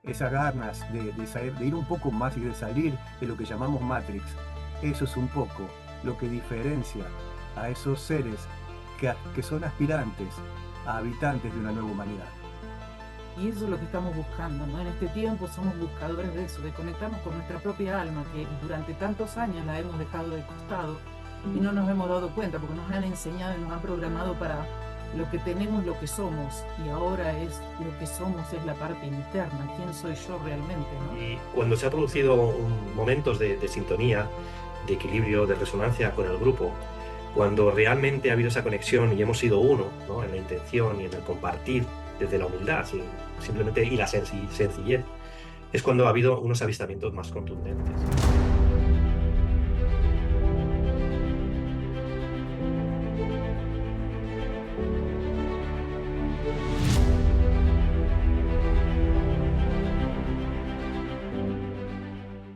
esas ganas de ir un poco más y de salir de lo que llamamos Matrix. Eso es un poco lo que diferencia a esos seres que son aspirantes a habitantes de una nueva humanidad. Y eso es lo que estamos buscando, ¿no? En este tiempo somos buscadores de eso, de conectarnos con nuestra propia alma, que durante tantos años la hemos dejado de costado y no nos hemos dado cuenta, porque nos han enseñado y nos han programado para lo que tenemos, lo que somos, y ahora es lo que somos, es la parte interna, quién soy yo realmente, ¿no? Y cuando se ha producido momentos de sintonía, de equilibrio, de resonancia con el grupo, cuando realmente ha habido esa conexión y hemos sido uno, ¿no? En la intención y en el compartir desde la humildad, simplemente y la sencillez, es cuando ha habido unos avistamientos más contundentes.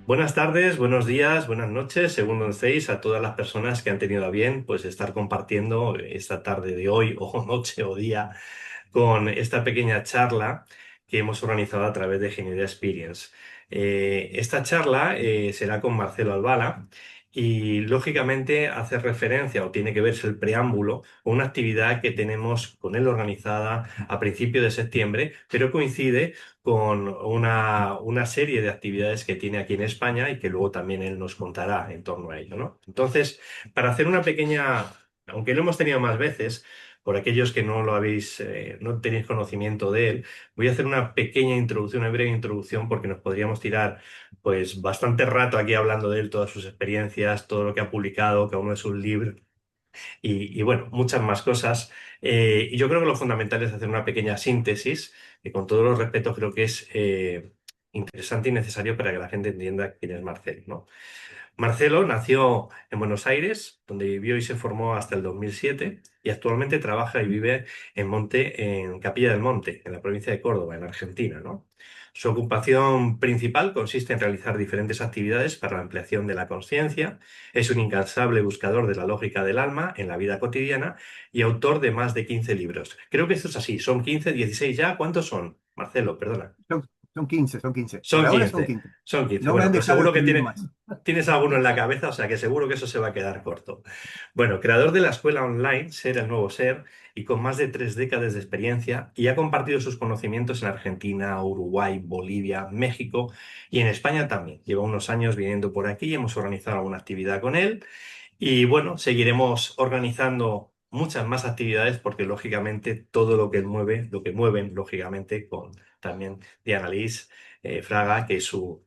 Buenas tardes, buenos días, buenas noches, según donde estéis, a todas las personas que han tenido a bien pues estar compartiendo esta tarde de hoy o noche o día con esta pequeña charla que hemos organizado a través de Ingeniería Experience. Esta charla será con Marcelo Albala y lógicamente hace referencia o tiene que verse el preámbulo con una actividad que tenemos con él organizada a principios de septiembre, pero coincide con una serie de actividades que tiene aquí en España y que luego también él nos contará en torno a ello, ¿no? Entonces, para hacer una pequeña, aunque lo hemos tenido más veces, por aquellos que no lo habéis, no tenéis conocimiento de él, voy a hacer una pequeña introducción, una breve introducción, porque nos podríamos tirar pues bastante rato aquí hablando de él, todas sus experiencias, todo lo que ha publicado, cada uno de sus libros y bueno, muchas más cosas. Y yo creo que lo fundamental es hacer una pequeña síntesis, que con todos los respetos creo que es interesante y necesario para que la gente entienda quién es Marcelo, ¿no? Marcelo nació en Buenos Aires, donde vivió y se formó hasta el 2007 y actualmente trabaja y vive en Capilla del Monte, en la provincia de Córdoba, en Argentina, ¿no? Su ocupación principal consiste en realizar diferentes actividades para la ampliación de la conciencia. Es un incansable buscador de la lógica del alma en la vida cotidiana y autor de más de 15 libros. Creo que esto es así, son 15, 16 ya. ¿Cuántos son? Marcelo, perdona. Son 15, son 15. Por Son ahora son 15, 15. son 15. No me Bueno, han pero dejado seguro que escribir más. tienes alguno en la cabeza, o sea que seguro que eso se va a quedar corto. Bueno, creador de la escuela online Ser el Nuevo Ser y con más de 3 décadas de experiencia y ha compartido sus conocimientos en Argentina, Uruguay, Bolivia, México y en España también. Lleva unos años viniendo por aquí, hemos organizado alguna actividad con él y bueno, seguiremos organizando muchas más actividades porque lógicamente todo lo que él mueve, lo que mueven lógicamente con también Diana Liz Fraga, que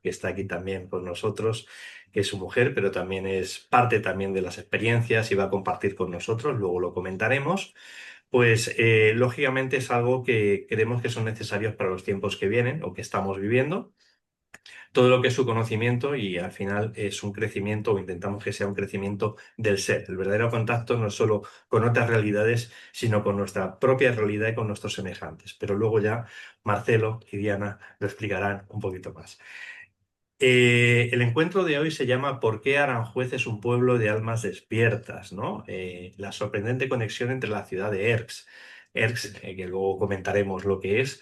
está aquí también con nosotros, que es su mujer, pero también es parte también de las experiencias y va a compartir con nosotros, luego lo comentaremos. Pues lógicamente es algo que creemos que son necesarios para los tiempos que vienen o que estamos viviendo todo lo que es su conocimiento y al final es un crecimiento o intentamos que sea un crecimiento del ser. El verdadero contacto no es solo con otras realidades, sino con nuestra propia realidad y con nuestros semejantes. Pero luego ya Marcelo y Diana lo explicarán un poquito más. El encuentro de hoy se llama ¿Por qué Aranjuez es un pueblo de almas despiertas? ¿No? La sorprendente conexión entre la ciudad de Erx. Erx, que luego comentaremos lo que es,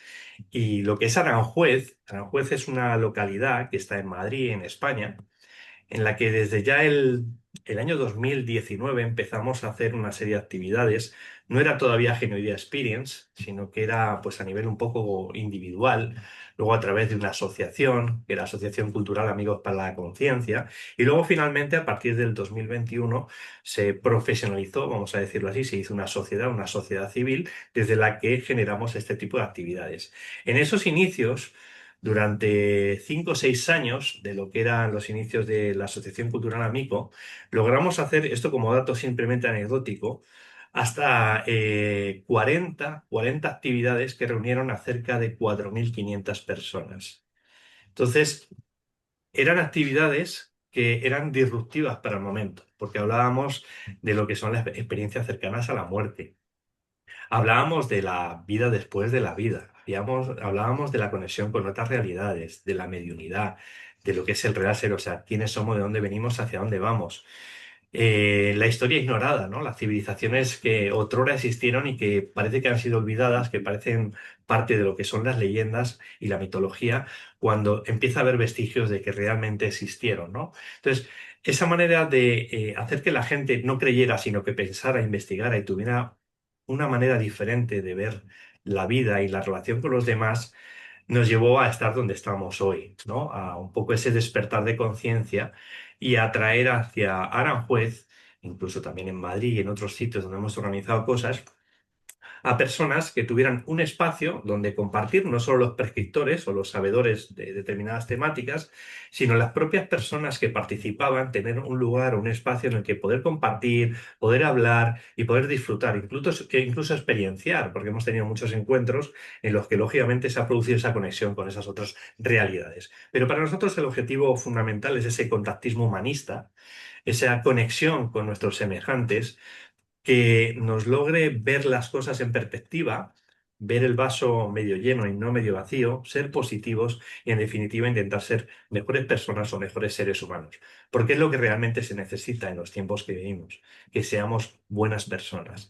y lo que es Aranjuez. Aranjuez es una localidad que está en Madrid, en España, en la que desde ya el año 2019 empezamos a hacer una serie de actividades. No era todavía Genuidea Experience, sino que era pues a nivel un poco individual, luego a través de una asociación, que era Asociación Cultural Amigos para la Conciencia, y luego finalmente a partir del 2021 se profesionalizó, vamos a decirlo así, se hizo una sociedad civil, desde la que generamos este tipo de actividades. En esos inicios durante 5 o 6 años de lo que eran los inicios de la Asociación Cultural Amico, logramos hacer esto como dato simplemente anecdótico, hasta 40 actividades que reunieron a cerca de 4.500 personas. Entonces, eran actividades que eran disruptivas para el momento, porque hablábamos de lo que son las experiencias cercanas a la muerte. Hablábamos de la vida después de la vida, hablábamos de la conexión con otras realidades, de la mediunidad, de lo que es el real ser, o sea, quiénes somos, de dónde venimos, hacia dónde vamos. la historia ignorada, ¿no? Las civilizaciones que otrora existieron y que parece que han sido olvidadas, que parecen parte de lo que son las leyendas y la mitología, cuando empieza a haber vestigios de que realmente existieron, ¿no? Entonces, esa manera de hacer que la gente no creyera, sino que pensara, investigara y tuviera una manera diferente de ver la vida y la relación con los demás, nos llevó a estar donde estamos hoy, ¿no? A un poco ese despertar de conciencia y a traer hacia Aranjuez, incluso también en Madrid y en otros sitios donde hemos organizado cosas, a personas que tuvieran un espacio donde compartir, no solo los prescriptores o los sabedores de determinadas temáticas, sino las propias personas que participaban, tener un lugar, un espacio en el que poder compartir, poder hablar y poder disfrutar, incluso experienciar, porque hemos tenido muchos encuentros en los que lógicamente se ha producido esa conexión con esas otras realidades. Pero para nosotros el objetivo fundamental es ese contactismo humanista, esa conexión con nuestros semejantes que nos logre ver las cosas en perspectiva, ver el vaso medio lleno y no medio vacío, ser positivos y en definitiva intentar ser mejores personas o mejores seres humanos. Porque es lo que realmente se necesita en los tiempos que vivimos, que seamos buenas personas.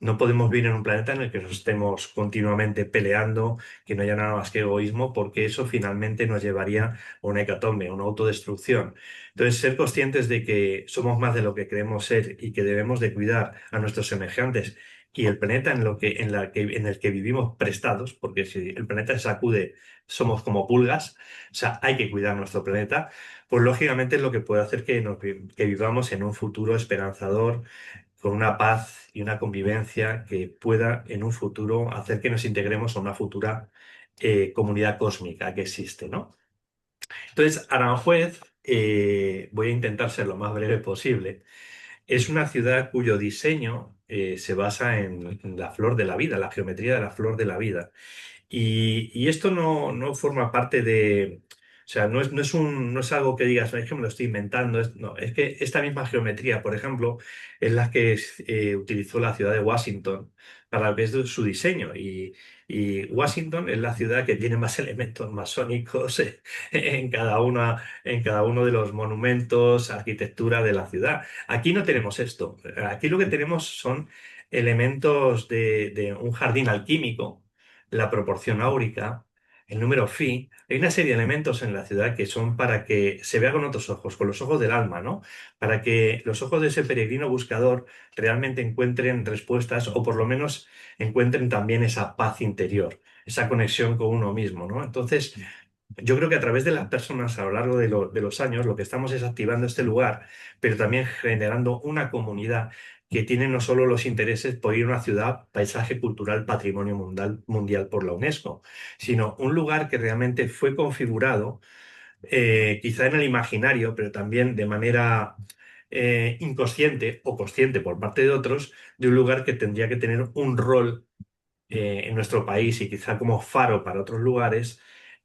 No podemos vivir en un planeta en el que nos estemos continuamente peleando, que no haya nada más que egoísmo, porque eso finalmente nos llevaría a una hecatombe, a una autodestrucción. Entonces, ser conscientes de que somos más de lo que creemos ser y que debemos de cuidar a nuestros semejantes y el planeta en el que vivimos prestados, porque si el planeta se sacude, somos como pulgas, o sea, hay que cuidar nuestro planeta, pues lógicamente es lo que puede hacer que vivamos en un futuro esperanzador, con una paz y una convivencia que pueda en un futuro hacer que nos integremos a una futura comunidad cósmica que existe, ¿no? Entonces, Aranjuez, voy a intentar ser lo más breve posible, es una ciudad cuyo diseño se basa en la flor de la vida, la geometría de la flor de la vida. Y esto no forma parte de, o sea, no es algo que digas, es que me lo estoy inventando, no, es que esta misma geometría, por ejemplo, es la que utilizó la ciudad de Washington para lo que es su diseño. Y Washington es la ciudad que tiene más elementos masónicos en cada uno de los monumentos, arquitectura de la ciudad. Aquí no tenemos esto. Aquí lo que tenemos son elementos de un jardín alquímico, la proporción áurica, el número phi. Hay una serie de elementos en la ciudad que son para que se vea con otros ojos, con los ojos del alma, ¿no? Para que los ojos de ese peregrino buscador realmente encuentren respuestas o por lo menos encuentren también esa paz interior, esa conexión con uno mismo, ¿no? Entonces, yo creo que a través de las personas a lo largo de los años lo que estamos es activando este lugar, pero también generando una comunidad que tiene no solo los intereses por ir a una ciudad, paisaje cultural, patrimonio mundial por la UNESCO, sino un lugar que realmente fue configurado, quizá en el imaginario, pero también de manera inconsciente o consciente por parte de otros, de un lugar que tendría que tener un rol en nuestro país y quizá como faro para otros lugares,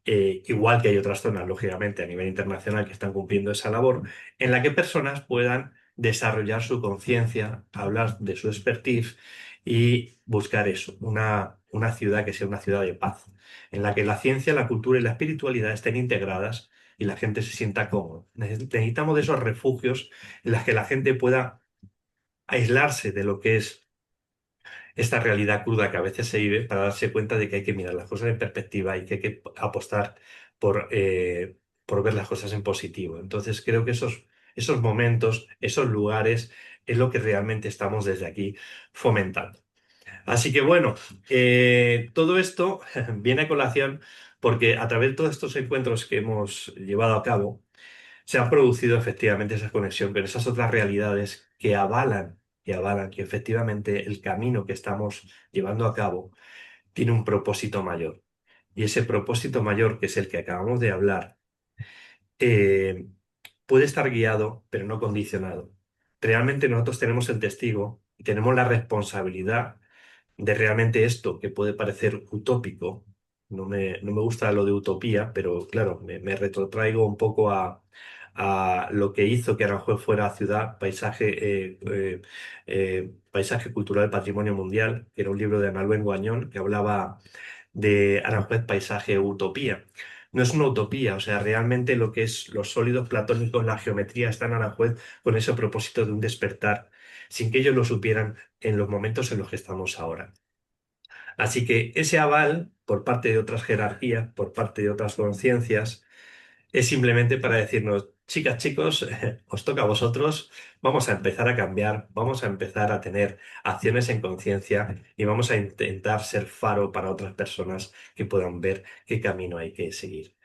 igual que hay otras zonas, lógicamente, a nivel internacional que están cumpliendo esa labor, en la que personas puedan desarrollar su conciencia, hablar de su expertise y buscar eso, una ciudad que sea una ciudad de paz, en la que la ciencia, la cultura y la espiritualidad estén integradas y la gente se sienta cómoda. Necesitamos de esos refugios en los que la gente pueda aislarse de lo que es esta realidad cruda que a veces se vive para darse cuenta de que hay que mirar las cosas en perspectiva y que hay que apostar por ver las cosas en positivo. Entonces creo que esos momentos, esos lugares, es lo que realmente estamos desde aquí fomentando. Así que bueno, todo esto viene a colación porque a través de todos estos encuentros que hemos llevado a cabo, se ha producido efectivamente esa conexión con esas otras realidades que avalan que efectivamente el camino que estamos llevando a cabo tiene un propósito mayor. Y ese propósito mayor, que es el que acabamos de hablar, eh, puede estar guiado, pero no condicionado. Realmente nosotros tenemos el testigo y tenemos la responsabilidad de realmente esto que puede parecer utópico. No me gusta lo de utopía, pero claro, me retrotraigo un poco a lo que hizo que Aranjuez fuera ciudad, paisaje cultural, patrimonio mundial, que era un libro de Ana Luengo Añón que hablaba de Aranjuez, paisaje, utopía. no es una utopía, o sea, realmente lo que es los sólidos platónicos, la geometría, están a Aranjuez con ese propósito de un despertar, sin que ellos lo supieran en los momentos en los que estamos ahora. Así que ese aval por parte de otras jerarquías, por parte de otras conciencias, es simplemente para decirnos, chicas, chicos, os toca a vosotros, vamos a empezar a cambiar, vamos a empezar a tener acciones en conciencia y vamos a intentar ser faro para otras personas que puedan ver qué camino hay que seguir.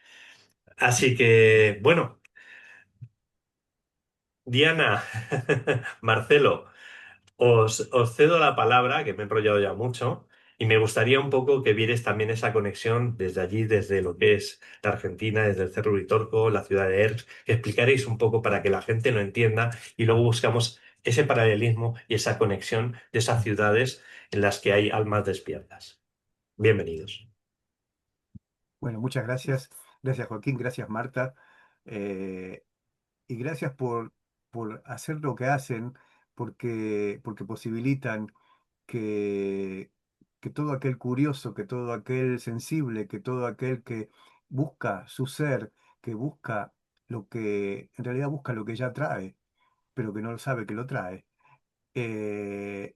Así que, bueno, Diana, Marcelo. Os cedo la palabra, que me he enrollado ya mucho, y me gustaría un poco que vierais también esa conexión desde allí, desde lo que es la Argentina, desde el Cerro Uritorco, la ciudad de Erx, que explicaréis un poco para que la gente lo entienda y luego buscamos ese paralelismo y esa conexión de esas ciudades en las que hay almas despiertas. Bienvenidos. Bueno, muchas gracias. Gracias Joaquín, gracias Marta. eh, y gracias por hacer lo que hacen, porque posibilitan que, que todo aquel curioso, que todo aquel sensible, que todo aquel que busca su ser, que busca lo que, en realidad busca lo que ya trae, pero que no lo sabe que lo trae, eh,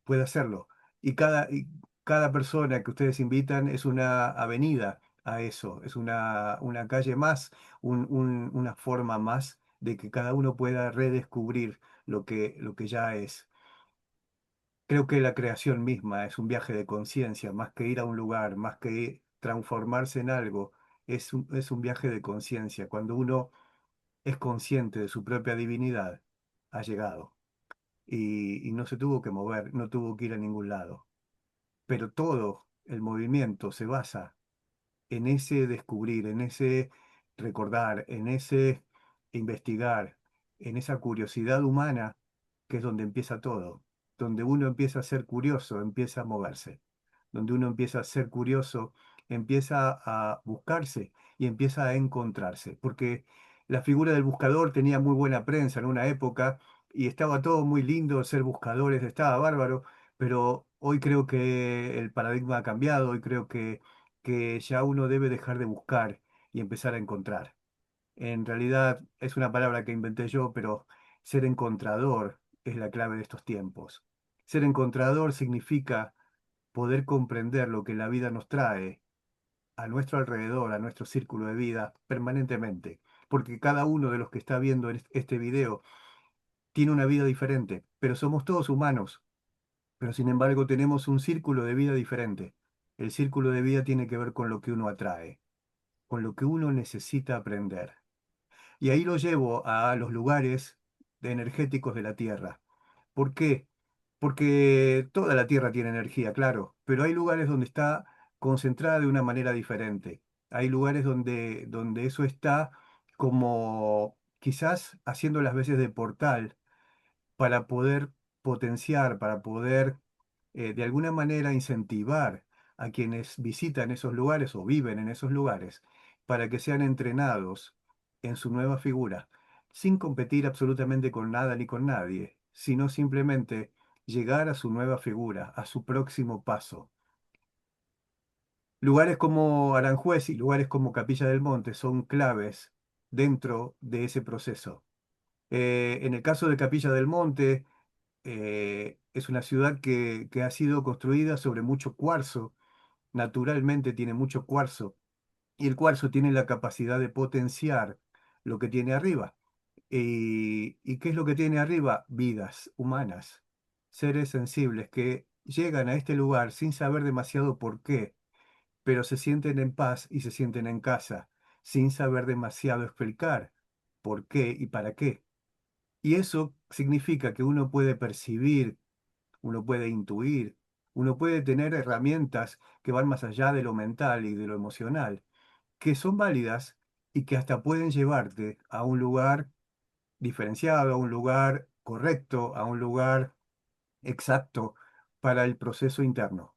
puede hacerlo. Y cada persona que ustedes invitan es una avenida a eso, es una calle más, una forma más de que cada uno pueda redescubrir lo que ya es. Creo que la creación misma es un viaje de conciencia, más que ir a un lugar, más que transformarse en algo, es un viaje de conciencia. Cuando uno es consciente de su propia divinidad, ha llegado y no se tuvo que mover, no tuvo que ir a ningún lado. Pero todo el movimiento se basa en ese descubrir, en ese recordar, en ese investigar, en esa curiosidad humana, que es donde empieza todo, donde uno empieza a ser curioso, empieza a moverse, donde uno empieza a ser curioso, empieza a buscarse y empieza a encontrarse, porque la figura del buscador tenía muy buena prensa en una época y estaba todo muy lindo, ser buscadores estaba bárbaro, pero hoy creo que el paradigma ha cambiado y creo que ya uno debe dejar de buscar y empezar a encontrar. En realidad es una palabra que inventé yo, pero ser encontrador es la clave de estos tiempos. Ser encontrador significa poder comprender lo que la vida nos trae a nuestro alrededor, a nuestro círculo de vida, permanentemente. Porque cada uno de los que está viendo este video tiene una vida diferente, pero somos todos humanos, pero sin embargo tenemos un círculo de vida diferente. El círculo de vida tiene que ver con lo que uno atrae, con lo que uno necesita aprender. Y ahí lo llevo a los lugares energéticos de la Tierra. ¿Por qué? Porque toda la Tierra tiene energía, claro, pero hay lugares donde está concentrada de una manera diferente. Hay lugares donde eso está como quizás haciendo las veces de portal para poder potenciar, para poder de alguna manera incentivar a quienes visitan esos lugares o viven en esos lugares para que sean entrenados en su nueva figura, sin competir absolutamente con nada ni con nadie, sino simplemente llegar a su nueva figura, a su próximo paso. Lugares como Aranjuez y lugares como Capilla del Monte son claves dentro de ese proceso. En el caso de Capilla del Monte, es una ciudad que ha sido construida sobre mucho cuarzo, naturalmente tiene mucho cuarzo, y el cuarzo tiene la capacidad de potenciar lo que tiene arriba. ¿Y qué es lo que tiene arriba? Vidas humanas, seres sensibles que llegan a este lugar sin saber demasiado por qué, pero se sienten en paz y se sienten en casa, sin saber demasiado explicar por qué y para qué. Y eso significa que uno puede percibir, uno puede intuir, uno puede tener herramientas que van más allá de lo mental y de lo emocional, que son válidas y que hasta pueden llevarte a un lugar diferenciado, a un lugar correcto, a un lugar exacto para el proceso interno.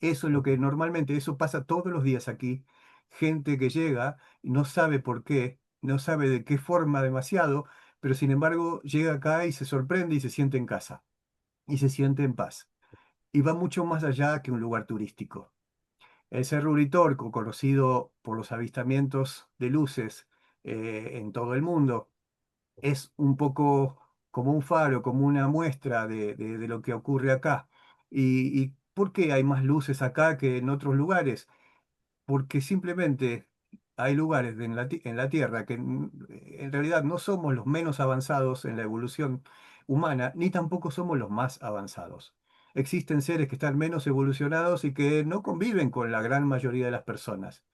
Eso es lo que normalmente, eso pasa todos los días aquí. Gente que llega y no sabe por qué, no sabe de qué forma demasiado, pero sin embargo llega acá y se sorprende y se siente en casa y se siente en paz. Y va mucho más allá que un lugar turístico. El Cerro Uritorco, conocido por los avistamientos de luces en todo el mundo, es un poco como un faro, como una muestra de lo que ocurre acá. ¿Y por qué hay más luces acá que en otros lugares? Porque simplemente hay lugares en la Tierra que en realidad no somos los menos avanzados en la evolución humana, ni tampoco somos los más avanzados. Existen seres que están menos evolucionados y que no conviven con la gran mayoría de las personas.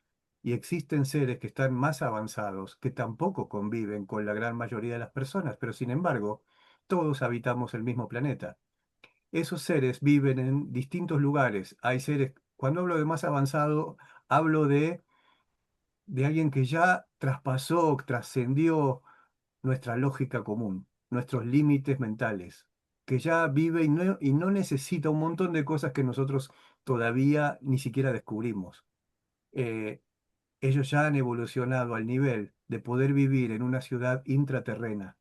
Y existen seres que están más avanzados, que tampoco conviven con la gran mayoría de las personas, pero sin embargo, todos habitamos el mismo planeta. Esos seres viven en distintos lugares. Hay seres, cuando hablo de más avanzado, hablo de alguien que ya traspasó, trascendió nuestra lógica común, nuestros límites mentales, que ya vive y no necesita un montón de cosas que nosotros todavía ni siquiera descubrimos. Eh, Ellos ya han evolucionado al nivel de poder vivir en una ciudad intraterrena.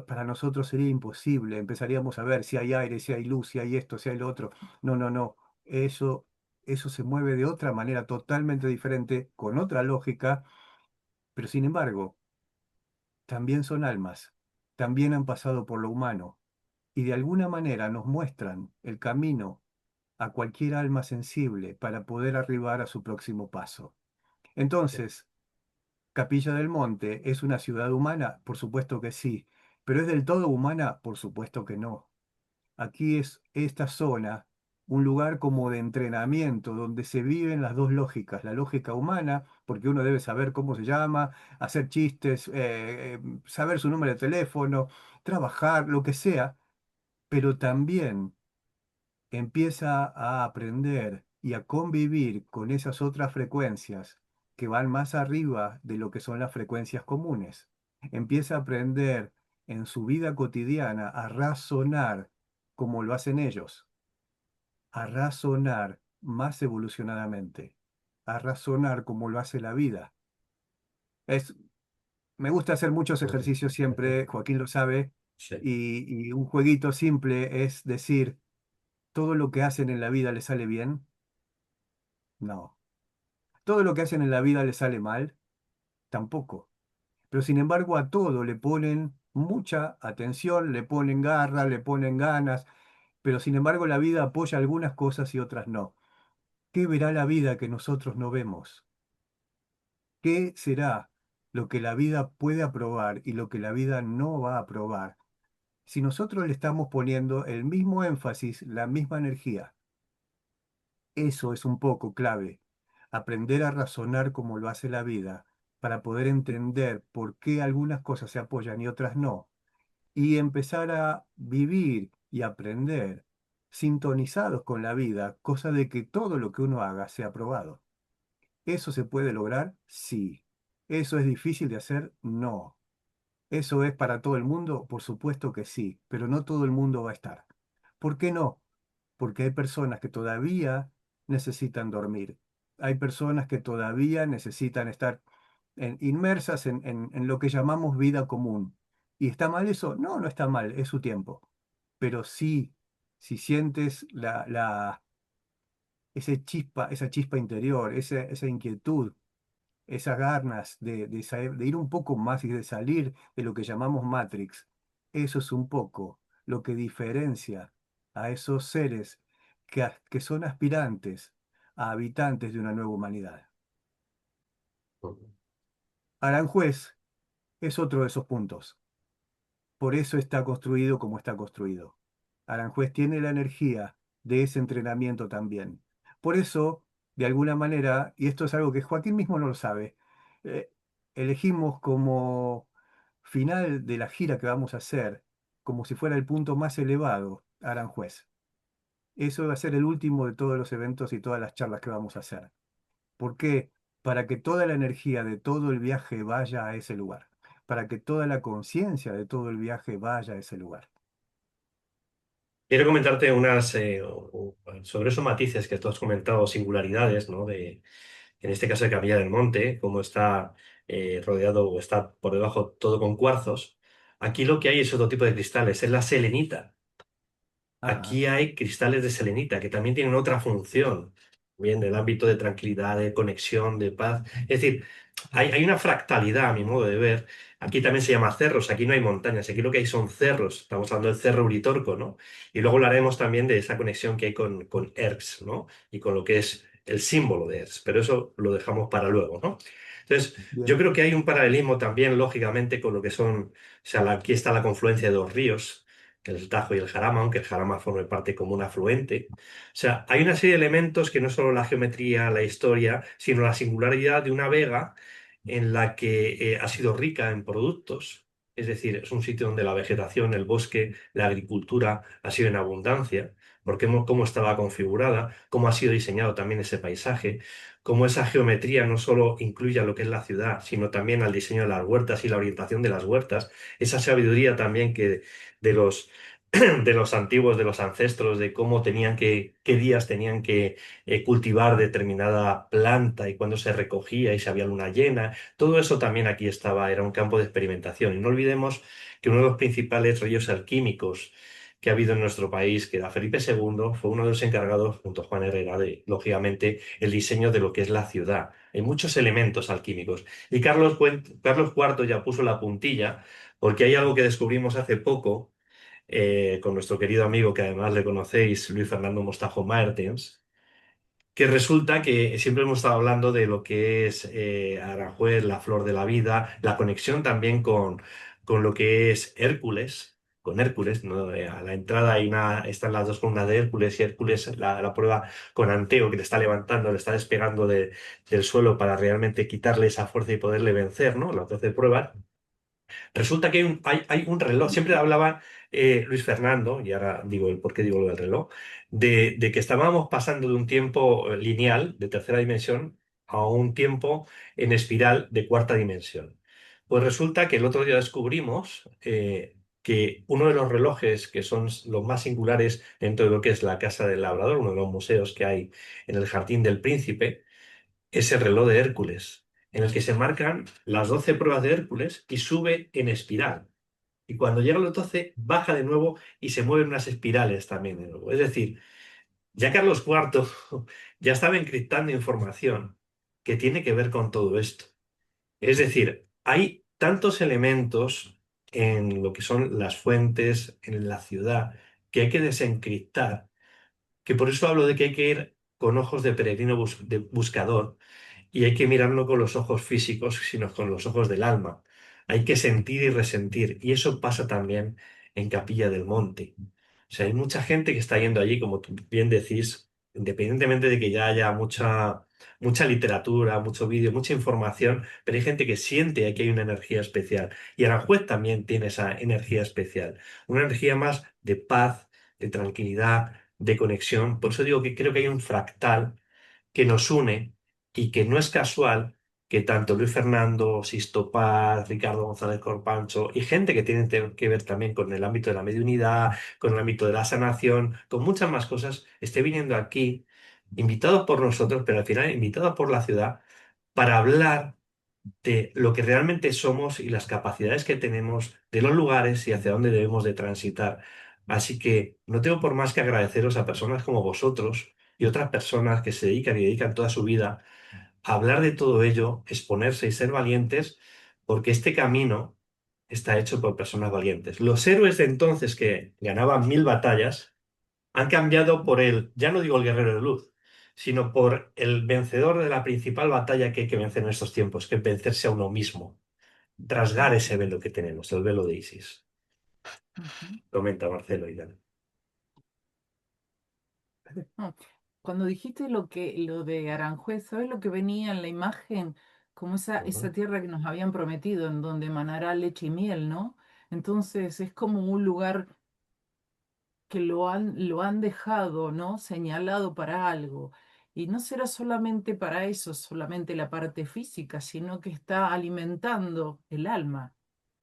Para nosotros sería imposible. Empezaríamos a ver si hay aire, si hay luz, si hay esto, si hay lo otro. No, no, no. Eso, eso se mueve de otra manera totalmente diferente, con otra lógica, pero sin embargo, también son almas, también han pasado por lo humano y de alguna manera nos muestran el camino a cualquier alma sensible para poder arribar a su próximo paso. Entonces, Capilla del Monte, ¿es una ciudad humana? Por supuesto que sí. ¿Pero es del todo humana? Por supuesto que no. Aquí es esta zona un lugar como de entrenamiento, donde se viven las dos lógicas, la lógica humana, porque uno debe saber cómo se llama, hacer chistes, saber su número de teléfono, trabajar, lo que sea, pero también empieza a aprender y a convivir con esas otras frecuencias que van más arriba de lo que son las frecuencias comunes. Empieza a aprender en su vida cotidiana a razonar como lo hacen ellos, a razonar más evolucionadamente, a razonar como lo hace la vida. Es, Me gusta hacer muchos Ujú. ejercicios siempre, Joaquín lo sabe, Sí. y un jueguito simple es decir, ¿todo lo que hacen en la vida les sale bien? No. ¿Todo lo que hacen en la vida les sale mal? Tampoco. Pero sin embargo a todo le ponen mucha atención, le ponen garra, le ponen ganas, pero sin embargo la vida apoya algunas cosas y otras no. ¿Qué verá la vida que nosotros no vemos? ¿Qué será lo que la vida puede aprobar y lo que la vida no va a aprobar? Si nosotros le estamos poniendo el mismo énfasis, la misma energía, eso es un poco clave. Aprender a razonar como lo hace la vida para poder entender por qué algunas cosas se apoyan y otras no. Y empezar a vivir y aprender sintonizados con la vida, cosa de que todo lo que uno haga sea aprobado. ¿Eso se puede lograr? Sí. ¿Eso es difícil de hacer? No. ¿Eso es para todo el mundo? Por supuesto que sí, pero no todo el mundo va a estar. ¿Por qué no? Porque hay personas que todavía necesitan dormir. Hay personas que todavía necesitan estar inmersas en lo que llamamos vida común. ¿Y está mal eso? No, no está mal, es su tiempo. Pero sí, si sientes esa chispa interior, esa inquietud, esas ganas de ir un poco más y de salir de lo que llamamos Matrix, eso es un poco lo que diferencia a esos seres que son aspirantes a habitantes de una nueva humanidad. Ujú. Aranjuez es otro de esos puntos. Por eso está construido como está construido. Aranjuez tiene la energía de ese entrenamiento también. Por eso, de alguna manera, y esto es algo que Joaquín mismo no lo sabe, eh, elegimos como final de la gira que vamos a hacer, como si fuera el punto más elevado, Aranjuez. Eso va a ser el último de todos los eventos y todas las charlas que vamos a hacer. ¿Por qué? Para que toda la energía de todo el viaje vaya a ese lugar, para que toda la conciencia de todo el viaje vaya a ese lugar. Quiero comentarte unas sobre esos matices que tú has comentado, singularidades, ¿no? En este caso de Capilla del Monte, cómo está rodeado o está por debajo todo con cuarzos. Aquí lo que hay es otro tipo de cristales, es la selenita. Ajá, Aquí hay cristales de selenita que también tienen otra función. bien, el ámbito de tranquilidad, de conexión, de paz. Es decir, hay una fractalidad a mi modo de ver. Aquí también se llama cerros, aquí no hay montañas, aquí lo que hay son cerros. Estamos hablando del cerro Uritorco, ¿no? Y luego hablaremos también de esa conexión que hay con Erx, ¿no? Y con lo que es el símbolo de Erx, pero eso lo dejamos para luego, ¿no? Entonces, yo Bien, creo que hay un paralelismo también, lógicamente, con lo que son, o sea, aquí está la confluencia de dos ríos, el Tajo y el Jarama, aunque el Jarama forme parte como un afluente. O sea, hay una serie de elementos que no solo la geometría, la historia, sino la singularidad de una vega en la que ha sido rica en productos. Es decir, es un sitio donde la vegetación, el bosque, la agricultura ha sido en abundancia, porque cómo estaba configurada, cómo ha sido diseñado también ese paisaje, cómo esa geometría no solo incluye a lo que es la ciudad, sino también al diseño de las huertas y la orientación de las huertas, esa sabiduría también que de los de los antiguos, de los ancestros, de cómo tenían qué días tenían que cultivar determinada planta y cuándo se recogía y si había luna llena. Todo eso también aquí estaba, era un campo de experimentación. Y no olvidemos que uno de los principales reyes alquímicos que ha habido en nuestro país, que era Felipe II, fue uno de los encargados, junto a Juan Herrera, de, lógicamente, el diseño de lo que es la ciudad. Hay muchos elementos alquímicos. Y Carlos IV ya puso la puntilla, porque hay algo que descubrimos hace poco con nuestro querido amigo que además le conocéis, Luis Fernando Mostajo Martens, que resulta que siempre hemos estado hablando de lo que es Aranjuez, la flor de la vida, la conexión también con lo que es Hércules, con Hércules, ¿no? A la entrada están las dos columnas de Hércules y Hércules la prueba con Anteo, que le está levantando, le está despegando del suelo para realmente quitarle esa fuerza y poderle vencer, ¿no? Las 12 pruebas. Resulta que hay un reloj, siempre hablaba Luis Fernando, y ahora digo el por qué digo lo del reloj, de que estábamos pasando de un tiempo lineal de tercera dimensión a un tiempo en espiral de cuarta dimensión. Pues resulta que el otro día descubrimos que uno de los relojes que son los más singulares dentro de lo que es la Casa del Labrador, uno de los museos que hay en el Jardín del Príncipe, es el reloj de Hércules, en el que se marcan las 12 pruebas de Hércules y sube en espiral. Y cuando llega a los 12, baja de nuevo y se mueven unas espirales también de nuevo. Es decir, ya Carlos IV ya estaba encriptando información que tiene que ver con todo esto. Es decir, hay tantos elementos en lo que son las fuentes, en la ciudad, que hay que desencriptar, que por eso hablo de que hay que ir con ojos de peregrino de buscador y hay que mirarlo con los ojos físicos, sino con los ojos del alma. Hay que sentir y resentir. Y eso pasa también en Capilla del Monte. O sea, hay mucha gente que está yendo allí, como tú bien decís, independientemente de que ya haya mucha literatura, mucho vídeo, mucha información, pero hay gente que siente que hay una energía especial. Y Aranjuez también tiene esa energía especial. Una energía más de paz, de tranquilidad, de conexión. Por eso digo que creo que hay un fractal que nos une y que no es casual que tanto Luis Fernando, Sisto Paz, Ricardo González Corpancho y gente que tiene que ver también con el ámbito de la mediunidad, con el ámbito de la sanación, con muchas más cosas, esté viniendo aquí, invitado por nosotros, pero al final invitado por la ciudad, para hablar de lo que realmente somos y las capacidades que tenemos, de los lugares y hacia dónde debemos de transitar. Así que no tengo por más que agradeceros a personas como vosotros y otras personas que se dedican y dedican toda su vida a hablar de todo ello, exponerse y ser valientes, porque este camino está hecho por personas valientes. Los héroes de entonces que ganaban 1000 batallas han cambiado por ya no digo el guerrero de luz, sino por el vencedor de la principal batalla que hay que vencer en estos tiempos, que es vencerse a uno mismo, rasgar ese velo que tenemos, el velo de Isis. Ujú. Comenta Marcelo y Dan. No, cuando dijiste lo de Aranjuez, ¿sabes lo que venía en la imagen? Como esa Ujú. tierra que nos habían prometido, en donde manará leche y miel, ¿no? Entonces es como un lugar que lo han dejado, ¿no? Señalado para algo. Y no será solamente para eso, solamente la parte física, sino que está alimentando el alma.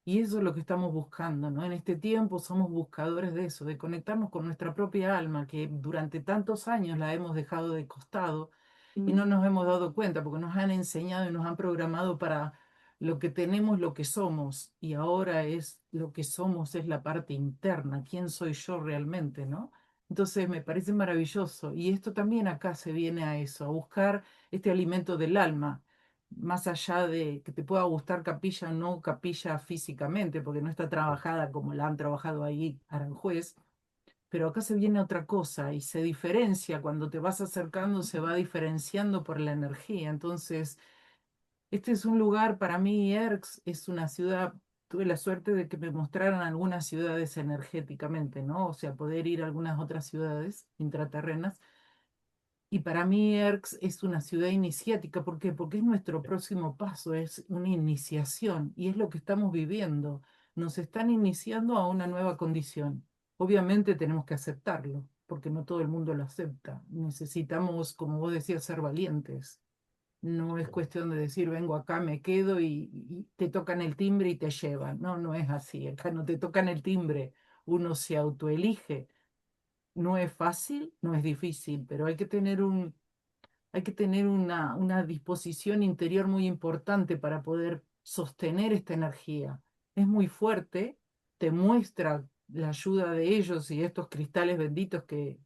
Y eso es lo que estamos buscando, ¿no? En este tiempo somos buscadores de eso, de conectarnos con nuestra propia alma, que durante tantos años la hemos dejado de costado y no nos hemos dado cuenta porque nos han enseñado y nos han programado para lo que tenemos, lo que somos, y ahora es lo que somos, es la parte interna, quién soy yo realmente, ¿no? Entonces me parece maravilloso. Y esto también acá se viene a eso, a buscar este alimento del alma, más allá de que te pueda gustar Capilla o no Capilla físicamente, porque no está trabajada como la han trabajado ahí Aranjuez, pero acá se viene otra cosa y se diferencia, cuando te vas acercando se va diferenciando por la energía. Entonces, este es un lugar, para mí, Erx es una ciudad, tuve la suerte de que me mostraran algunas ciudades energéticamente, ¿no? O sea, poder ir a algunas otras ciudades intraterrenas. Y para mí Erx es una ciudad iniciática. ¿Por qué? Porque es nuestro próximo paso, es una iniciación y es lo que estamos viviendo. Nos están iniciando a una nueva condición. Obviamente tenemos que aceptarlo, porque no todo el mundo lo acepta. Necesitamos, como vos decías, ser valientes. No es cuestión de decir, vengo acá, me quedo y te tocan el timbre y te llevan. No, no es así. Acá no te tocan el timbre. Uno se autoelige. No es fácil, no es difícil, pero hay que tener una disposición interior muy importante para poder sostener esta energía. Es muy fuerte, te muestra la ayuda de ellos y estos cristales benditos que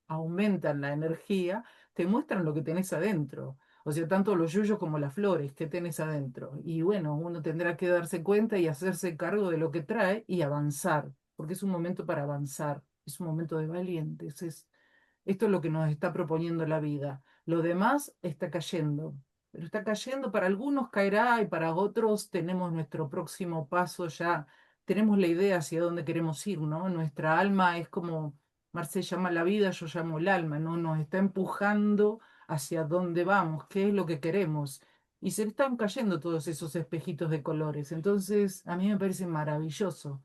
aumentan la energía, te muestran lo que tenés adentro. O sea, tanto los yuyos como las flores que tenés adentro. Y bueno, uno tendrá que darse cuenta y hacerse cargo de lo que trae y avanzar, porque es un momento para avanzar, es un momento de valientes. Esto es lo que nos está proponiendo la vida. Lo demás está cayendo, pero está cayendo, para algunos caerá y para otros tenemos nuestro próximo paso ya, tenemos la idea hacia dónde queremos ir, ¿no? Nuestra alma es como Marcel llama la vida, yo llamo el alma, ¿no? Nos está empujando hacia dónde vamos, qué es lo que queremos. Y se están cayendo todos esos espejitos de colores. Entonces, a mí me parece maravilloso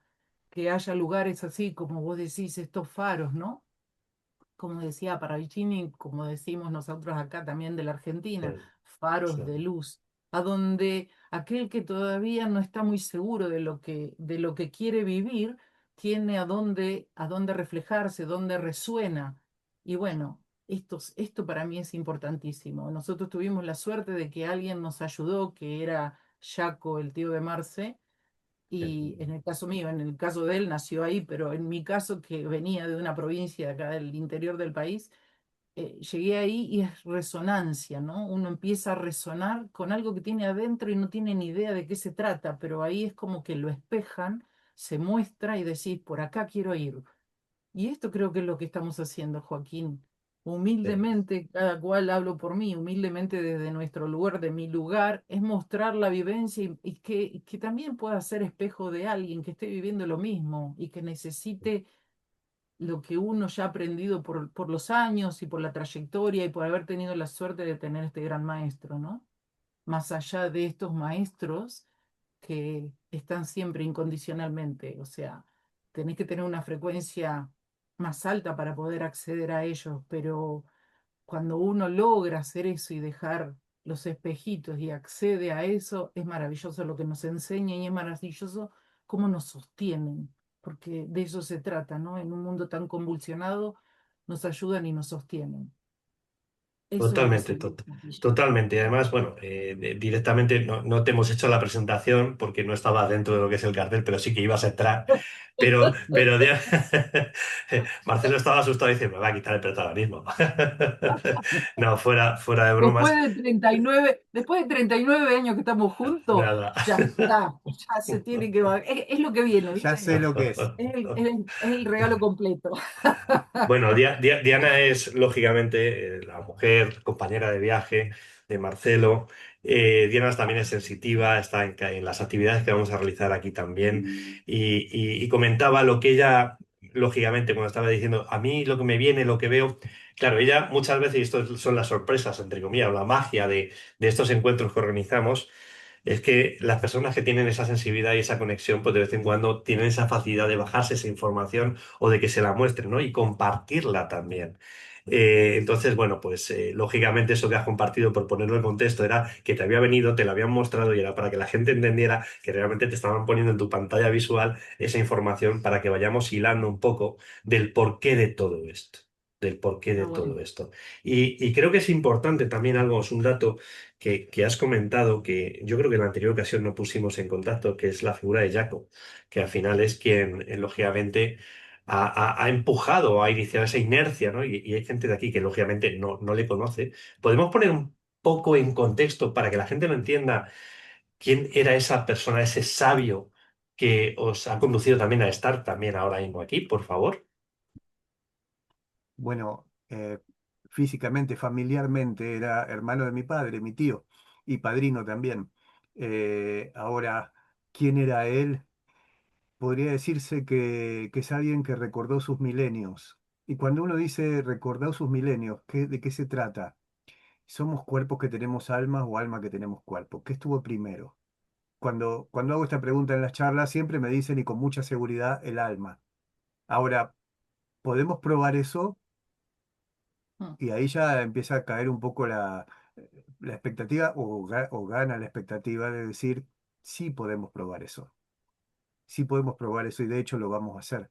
que haya lugares así, como vos decís, estos faros, ¿no? Como decía Parravicini, como decimos nosotros acá también de la Argentina, Sí, faros sí. de luz, a donde aquel que todavía no está muy seguro de lo que quiere vivir, tiene a dónde reflejarse, dónde resuena. Y bueno, esto para mí es importantísimo. Nosotros tuvimos la suerte de que alguien nos ayudó, que era Jaco, el tío de Marce, y en el caso mío, en el caso de él, nació ahí, pero en mi caso, que venía de una provincia de acá del interior del país, llegué ahí y es resonancia, ¿no? Uno empieza a resonar con algo que tiene adentro y no tiene ni idea de qué se trata, pero ahí es como que lo espejan, se muestra y decís, por acá quiero ir. Y esto creo que es lo que estamos haciendo, Joaquín. Sí. Humildemente, cada cual hablo por mí, humildemente desde nuestro lugar, de mi lugar, es mostrar la vivencia y que también pueda ser espejo de alguien que esté viviendo lo mismo y que necesite lo que uno ya ha aprendido por los años y por la trayectoria y por haber tenido la suerte de tener este gran maestro, ¿no? Más allá de estos maestros que están siempre incondicionalmente, o sea, tenés que tener una frecuencia más alta para poder acceder a ellos, pero cuando uno logra hacer eso y dejar los espejitos y accede a eso, es maravilloso lo que nos enseña y es maravilloso cómo nos sostienen, porque de eso se trata, ¿no? En un mundo tan convulsionado, nos ayudan y nos sostienen. Eso es lo que Totalmente, se... totalmente. Y además, bueno, directamente no te hemos hecho la presentación porque no estaba dentro de lo que es el cartel, pero sí que ibas a entrar. Pero Marcelo estaba asustado y dice, me va a quitar el protagonismo. No, fuera de bromas, Después de 39 años que estamos juntos, nada. ya está, ya se tiene que... Es lo que viene, Ya ¿viste? sé lo que es. Es el regalo completo. Bueno, Diana es lógicamente la mujer, compañera de viaje de Marcelo. Diana también es sensitiva, está en las actividades que vamos a realizar aquí también y comentaba lo que ella, lógicamente, cuando estaba diciendo, a mí lo que me viene, lo que veo, claro, ella muchas veces, y esto son las sorpresas, entre comillas, o la magia de estos encuentros que organizamos, es que las personas que tienen esa sensibilidad y esa conexión, pues de vez en cuando tienen esa facilidad de bajarse esa información o de que se la muestren, ¿no? Y compartirla también. Entonces, bueno, pues lógicamente eso que has compartido, por ponerlo en contexto, era que te había venido, te lo habían mostrado y era para que la gente entendiera que realmente te estaban poniendo en tu pantalla visual esa información para que vayamos hilando un poco del porqué de todo esto. Del porqué de Está todo bueno. esto. Y creo que es importante también algo, es un dato que has comentado, que yo creo que en la anterior ocasión no pusimos en contacto, que es la figura de Jaco, que al final es quien, lógicamente, ha empujado a iniciar esa inercia, ¿no? Y hay gente de aquí que lógicamente no le conoce. ¿Podemos poner un poco en contexto para que la gente lo entienda quién era esa persona, ese sabio que os ha conducido también a estar también ahora mismo aquí, por favor? Bueno, físicamente, familiarmente, era hermano de mi padre, mi tío, y padrino también. Ahora, ¿quién era él? Podría decirse que es alguien que recordó sus milenios. Y cuando uno dice recordó sus milenios, ¿de qué se trata? ¿Somos cuerpos que tenemos almas o alma que tenemos cuerpo? ¿Qué estuvo primero? Cuando hago esta pregunta en las charlas, siempre me dicen y con mucha seguridad el alma. Ahora, ¿podemos probar eso? Mm. Y ahí ya empieza a caer un poco la expectativa o gana la expectativa de decir, sí podemos probar eso. Sí podemos probar eso y de hecho lo vamos a hacer.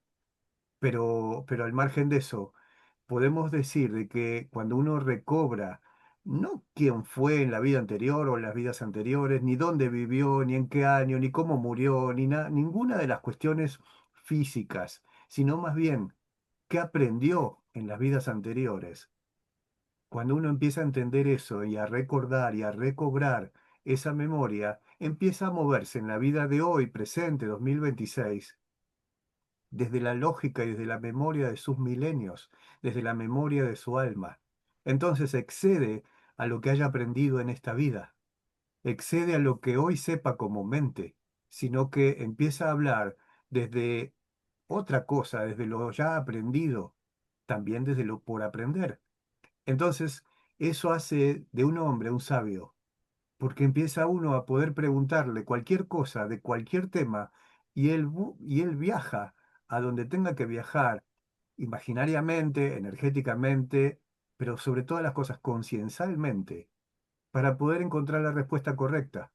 Pero al margen de eso, podemos decir de que cuando uno recobra, no quién fue en la vida anterior o en las vidas anteriores, ni dónde vivió, ni en qué año, ni cómo murió, ni ninguna de las cuestiones físicas, sino más bien qué aprendió en las vidas anteriores. Cuando uno empieza a entender eso y a recordar y a recobrar esa memoria, empieza a moverse en la vida de hoy, presente, 2026 desde la lógica y desde la memoria de sus milenios, desde la memoria de su alma. Entonces excede a lo que haya aprendido en esta vida, excede a lo que hoy sepa como mente, sino que empieza a hablar desde otra cosa, desde lo ya aprendido, también desde lo por aprender. Entonces, eso hace de un hombre un sabio porque empieza uno a poder preguntarle cualquier cosa de cualquier tema y él viaja a donde tenga que viajar, imaginariamente, energéticamente, pero sobre todas las cosas conciencialmente, para poder encontrar la respuesta correcta,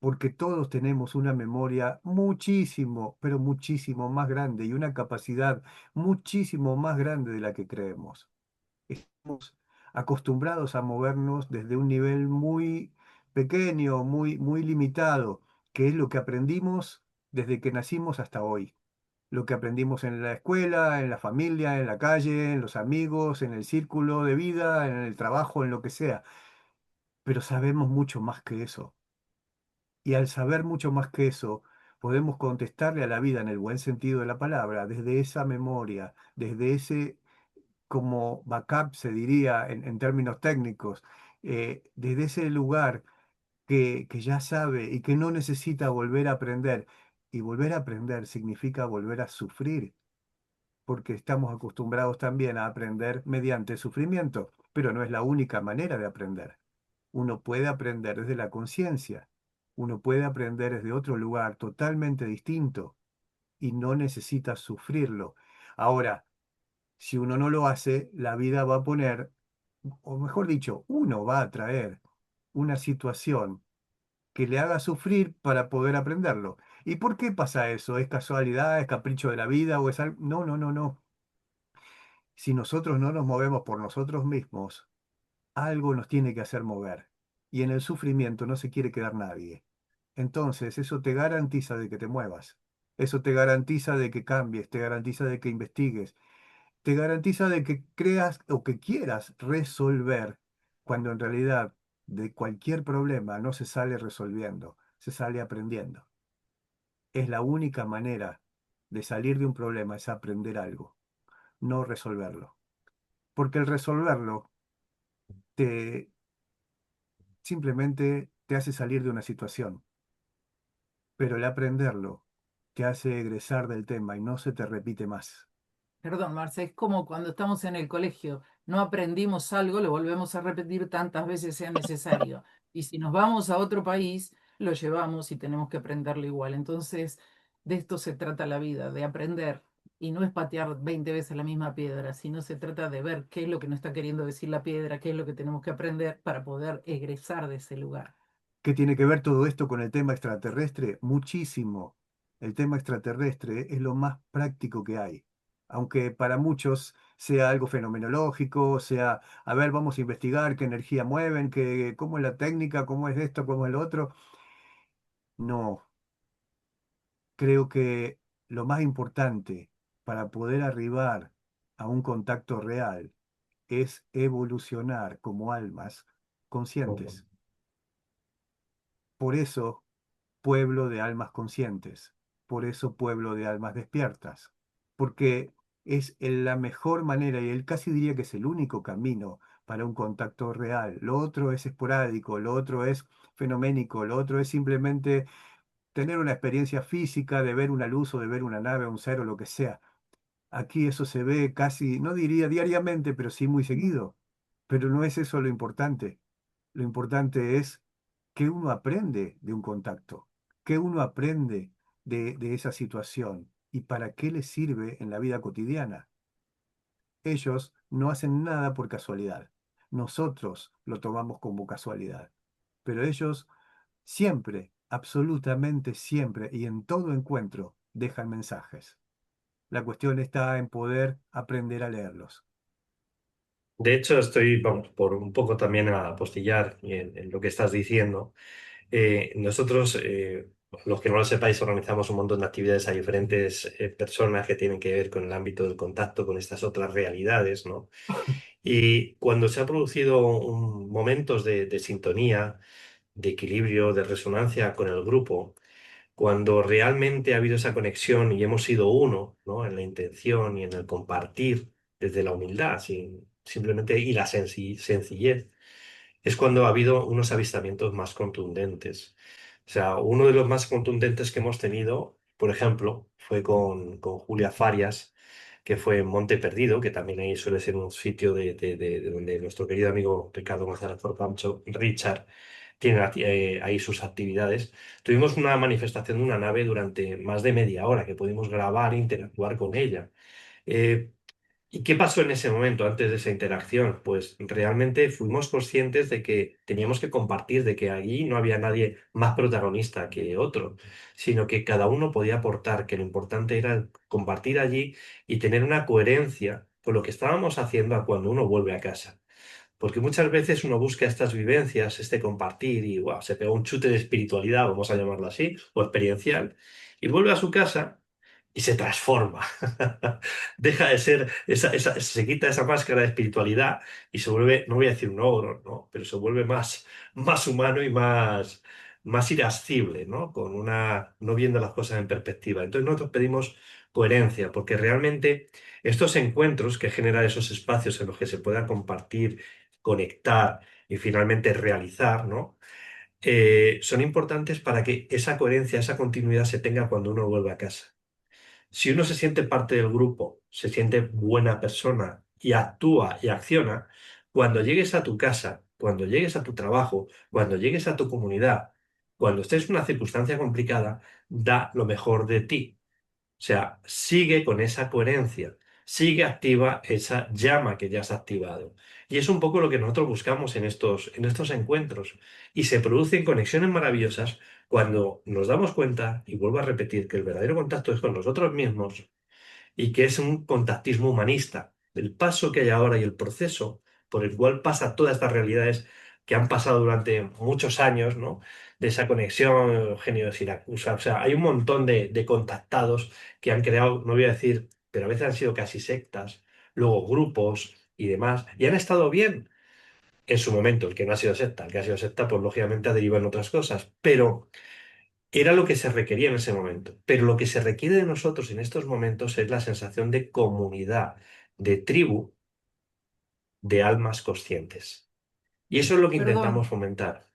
porque todos tenemos una memoria muchísimo, pero muchísimo más grande y una capacidad muchísimo más grande de la que creemos. Estamos acostumbrados a movernos desde un nivel muy pequeño, muy limitado, que es lo que aprendimos desde que nacimos hasta hoy. Lo que aprendimos en la escuela, en la familia, en la calle, en los amigos, en el círculo de vida, en el trabajo, en lo que sea. Pero sabemos mucho más que eso. Y al saber mucho más que eso, podemos contestarle a la vida en el buen sentido de la palabra, desde esa memoria, desde ese como backup, se diría en términos técnicos, desde ese lugar que ya sabe y que no necesita volver a aprender. Y volver a aprender significa volver a sufrir, porque estamos acostumbrados también a aprender mediante sufrimiento, pero no es la única manera de aprender. Uno puede aprender desde la conciencia, uno puede aprender desde otro lugar totalmente distinto y no necesita sufrirlo. Ahora, si uno no lo hace, la vida va a poner, o mejor dicho, uno va a traer una situación que le haga sufrir para poder aprenderlo. ¿Y por qué pasa eso? ¿Es casualidad? ¿Es capricho de la vida? ¿O es algo? No, no, no, no. Si nosotros no nos movemos por nosotros mismos, algo nos tiene que hacer mover. Y en el sufrimiento no se quiere quedar nadie. Entonces, eso te garantiza de que te muevas. Eso te garantiza de que cambies, te garantiza de que investigues, te garantiza de que creas o que quieras resolver, cuando en realidad de cualquier problema no se sale resolviendo, se sale aprendiendo. Es la única manera de salir de un problema, es aprender algo, no resolverlo. Porque el resolverlo te simplemente te hace salir de una situación, pero el aprenderlo te hace egresar del tema y no se te repite más. Perdón, Marce, es como cuando estamos en el colegio, no aprendimos algo, lo volvemos a repetir tantas veces sea necesario. Y si nos vamos a otro país, lo llevamos y tenemos que aprenderlo igual. Entonces, de esto se trata la vida, de aprender. Y no es patear 20 veces la misma piedra, sino se trata de ver qué es lo que nos está queriendo decir la piedra, qué es lo que tenemos que aprender para poder egresar de ese lugar. ¿Qué tiene que ver todo esto con el tema extraterrestre? Muchísimo. El tema extraterrestre es lo más práctico que hay. Aunque para muchos sea algo fenomenológico, sea, a ver, vamos a investigar qué energía mueven, cómo es la técnica, cómo es esto, cómo es lo otro. No, creo que lo más importante para poder arribar a un contacto real es evolucionar como almas Ujú. conscientes. Por eso, pueblo de almas conscientes. Por eso, pueblo de almas despiertas. Porque es la mejor manera, y él casi diría que es el único camino para un contacto real. Lo otro es esporádico, lo otro es fenoménico, lo otro es simplemente tener una experiencia física de ver una luz o de ver una nave, un ser o lo que sea. Aquí eso se ve casi, no diría diariamente, pero sí muy seguido. Pero no es eso lo importante. Lo importante es qué uno aprende de un contacto, qué uno aprende de esa situación y para qué le sirve en la vida cotidiana. Ellos no hacen nada por casualidad. Nosotros lo tomamos como casualidad. Pero ellos siempre, absolutamente siempre y en todo encuentro dejan mensajes. La cuestión está en poder aprender a leerlos. De hecho, estoy, vamos, por un poco también a apostillar en lo que estás diciendo. Nosotros, los que no lo sepáis, organizamos un montón de actividades a diferentes personas que tienen que ver con el ámbito del contacto con estas otras realidades, ¿no? Y cuando se ha producido momentos de sintonía, de equilibrio, de resonancia con el grupo, cuando realmente ha habido esa conexión y hemos sido uno, ¿no? En la intención y en el compartir desde la humildad, simplemente y la sencillez, es cuando ha habido unos avistamientos más contundentes. O sea, uno de los más contundentes que hemos tenido, por ejemplo, fue con Julia Farias, que fue en Monte Perdido, que también ahí suele ser un sitio de donde nuestro querido amigo Ricardo González Corpancho, Richard, tiene ahí sus actividades. Tuvimos una manifestación de una nave durante más de media hora que pudimos grabar e interactuar con ella. Eh, ¿Y qué pasó en ese momento, antes de esa interacción? Pues realmente fuimos conscientes de que teníamos que compartir, de que allí no había nadie más protagonista que otro, sino que cada uno podía aportar, que lo importante era compartir allí y tener una coherencia con lo que estábamos haciendo a cuando uno vuelve a casa. Porque muchas veces uno busca estas vivencias, este compartir y guau, se pega un chute de espiritualidad, vamos a llamarlo así, o experiencial, y vuelve a su casa y se transforma. Deja de ser, se quita esa máscara de espiritualidad y se vuelve, no voy a decir un ogro, ¿no? Pero se vuelve más humano y más irascible, ¿no? No viendo las cosas en perspectiva. Entonces nosotros pedimos coherencia, porque realmente estos encuentros que generan esos espacios en los que se pueda compartir, conectar y finalmente realizar, ¿no? Son importantes para que esa coherencia, esa continuidad se tenga cuando uno vuelve a casa. Si uno se siente parte del grupo, se siente buena persona y actúa y acciona, cuando llegues a tu casa, cuando llegues a tu trabajo, cuando llegues a tu comunidad, cuando estés en una circunstancia complicada, da lo mejor de ti. O sea, sigue con esa coherencia, sigue activa esa llama que ya has activado. Y es un poco lo que nosotros buscamos en estos encuentros. Y se producen conexiones maravillosas cuando nos damos cuenta, y vuelvo a repetir, que el verdadero contacto es con nosotros mismos y que es un contactismo humanista. El paso que hay ahora y el proceso por el cual pasa todas estas realidades que han pasado durante muchos años, ¿no? De esa conexión Eugenio-Siracusa. O sea, hay un montón de contactados que han creado, no voy a decir, pero a veces han sido casi sectas, luego grupos y demás, y han estado bien en su momento. El que no ha sido secta, el que ha sido secta, pues lógicamente ha derivado en otras cosas, pero era lo que se requería en ese momento. Pero lo que se requiere de nosotros en estos momentos es la sensación de comunidad, de tribu, de almas conscientes. Y eso es lo que Perdón, intentamos fomentar.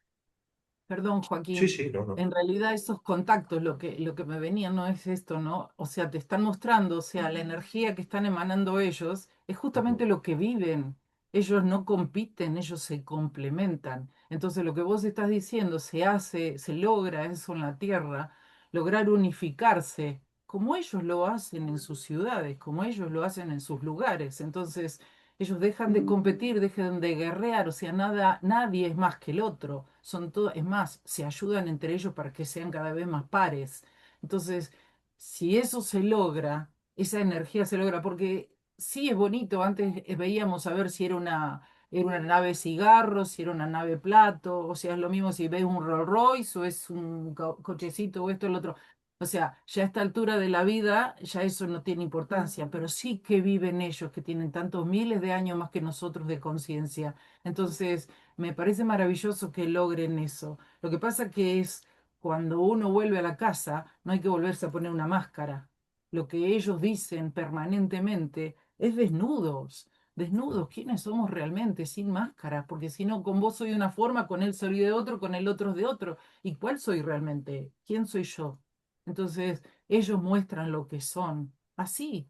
Perdón, Sí, Joaquín, sí, no, no. en realidad esos contactos, lo que me venía no es esto, ¿no? O sea, te están mostrando, o sea, la energía que están emanando ellos es justamente Ujú. lo que viven. Ellos no compiten, ellos se complementan. Entonces, lo que vos estás diciendo, se hace, se logra eso en la tierra, lograr unificarse, como ellos lo hacen en sus ciudades, como ellos lo hacen en sus lugares. Entonces, ellos dejan de competir, dejan de guerrear, o sea, nadie es más que el otro. Son todo, es más, se ayudan entre ellos para que sean cada vez más pares. Entonces, si eso se logra, esa energía se logra, porque sí es bonito, antes veíamos a ver si era una nave cigarro, si era una nave plato, o sea, es lo mismo si ves un Rolls Royce o es un cochecito o esto o el otro. O sea, ya a esta altura de la vida, ya eso no tiene importancia, pero sí que viven ellos, que tienen tantos miles de años más que nosotros de conciencia. Entonces, me parece maravilloso que logren eso. Lo que pasa que es cuando uno vuelve a la casa, no hay que volverse a poner una máscara. Lo que ellos dicen permanentemente es desnudos. Desnudos, ¿quiénes somos realmente? Sin máscaras, porque si no, con vos soy de una forma, con él soy de otro, con el otro es de otro. ¿Y cuál soy realmente? ¿Quién soy yo? Entonces, ellos muestran lo que son, así,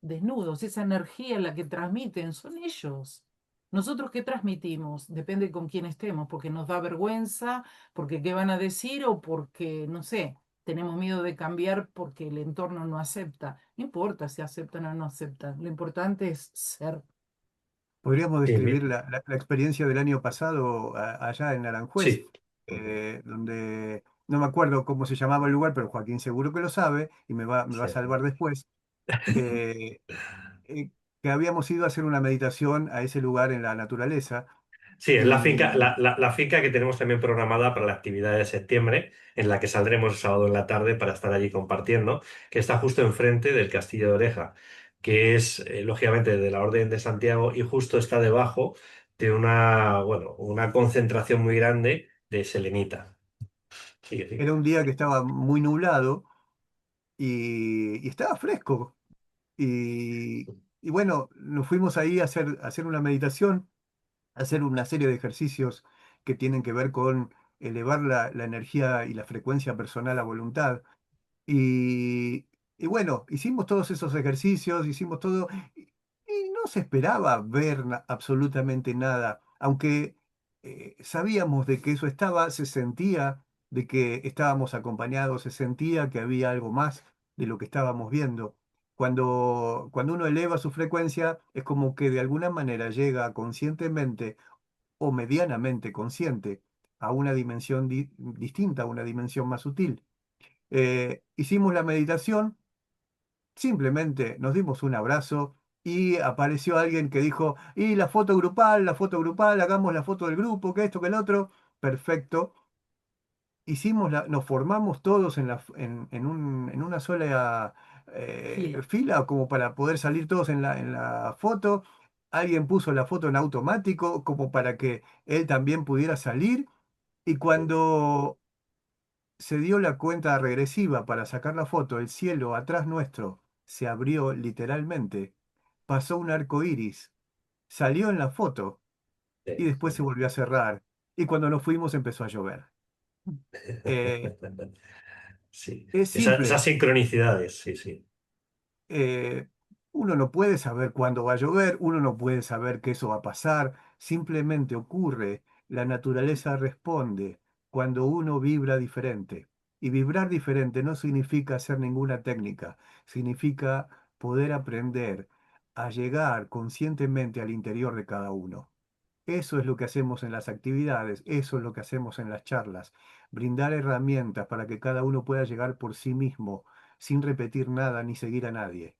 desnudos, esa energía la que transmiten, son ellos. Nosotros qué transmitimos, depende con quién estemos, porque nos da vergüenza, porque qué van a decir o porque, no sé, tenemos miedo de cambiar porque el entorno no acepta. No importa si aceptan o no aceptan, lo importante es ser. Podríamos Sí, describir la experiencia del año pasado allá en Aranjuez, sí, donde no me acuerdo cómo se llamaba el lugar, pero Joaquín seguro que lo sabe y me va a sí. salvar después. eh, eh, que habíamos ido a hacer una meditación a ese lugar en la naturaleza Sí, es la finca, y la finca que tenemos también programada para la actividad de septiembre, en la que saldremos el sábado en la tarde para estar allí compartiendo, que está justo enfrente del Castillo de Oreja, que es, lógicamente, de la Orden de Santiago y justo está debajo de bueno, una concentración muy grande de selenita. Sigue, era sigue. un día que estaba muy nublado y estaba fresco. Y bueno, nos fuimos ahí a hacer una meditación, a hacer una serie de ejercicios que tienen que ver con elevar la energía y la frecuencia personal a voluntad. Y bueno, hicimos todos esos ejercicios, hicimos todo, y no se esperaba ver absolutamente nada, aunque sabíamos de que eso estaba, se sentía de que estábamos acompañados, se sentía que había algo más de lo que estábamos viendo. Cuando uno eleva su frecuencia, es como que de alguna manera llega conscientemente o medianamente consciente a una dimensión distinta, a una dimensión más sutil. Hicimos la meditación, simplemente nos dimos un abrazo y apareció alguien que dijo, y la foto grupal, hagamos la foto del grupo, que esto, que el otro. Perfecto. Nos formamos todos en una sola Fila. fila como para poder salir todos en la foto. Alguien puso la foto en automático como para que él también pudiera salir. Y cuando se dio la cuenta regresiva para sacar la foto, el cielo atrás nuestro se abrió literalmente, pasó un arco iris, salió en la foto y Sí. después se volvió a cerrar. Y cuando nos fuimos empezó a llover. Eh, Sí, es esas simple. sincronicidades, sí, sí. eh, Uno no puede saber cuándo va a llover, uno no puede saber que eso va a pasar, simplemente ocurre, la naturaleza responde cuando uno vibra diferente. Y vibrar diferente no significa hacer ninguna técnica, significa poder aprender a llegar conscientemente al interior de cada uno. Eso es lo que hacemos en las actividades, eso es lo que hacemos en las charlas, brindar herramientas para que cada uno pueda llegar por sí mismo, sin repetir nada ni seguir a nadie.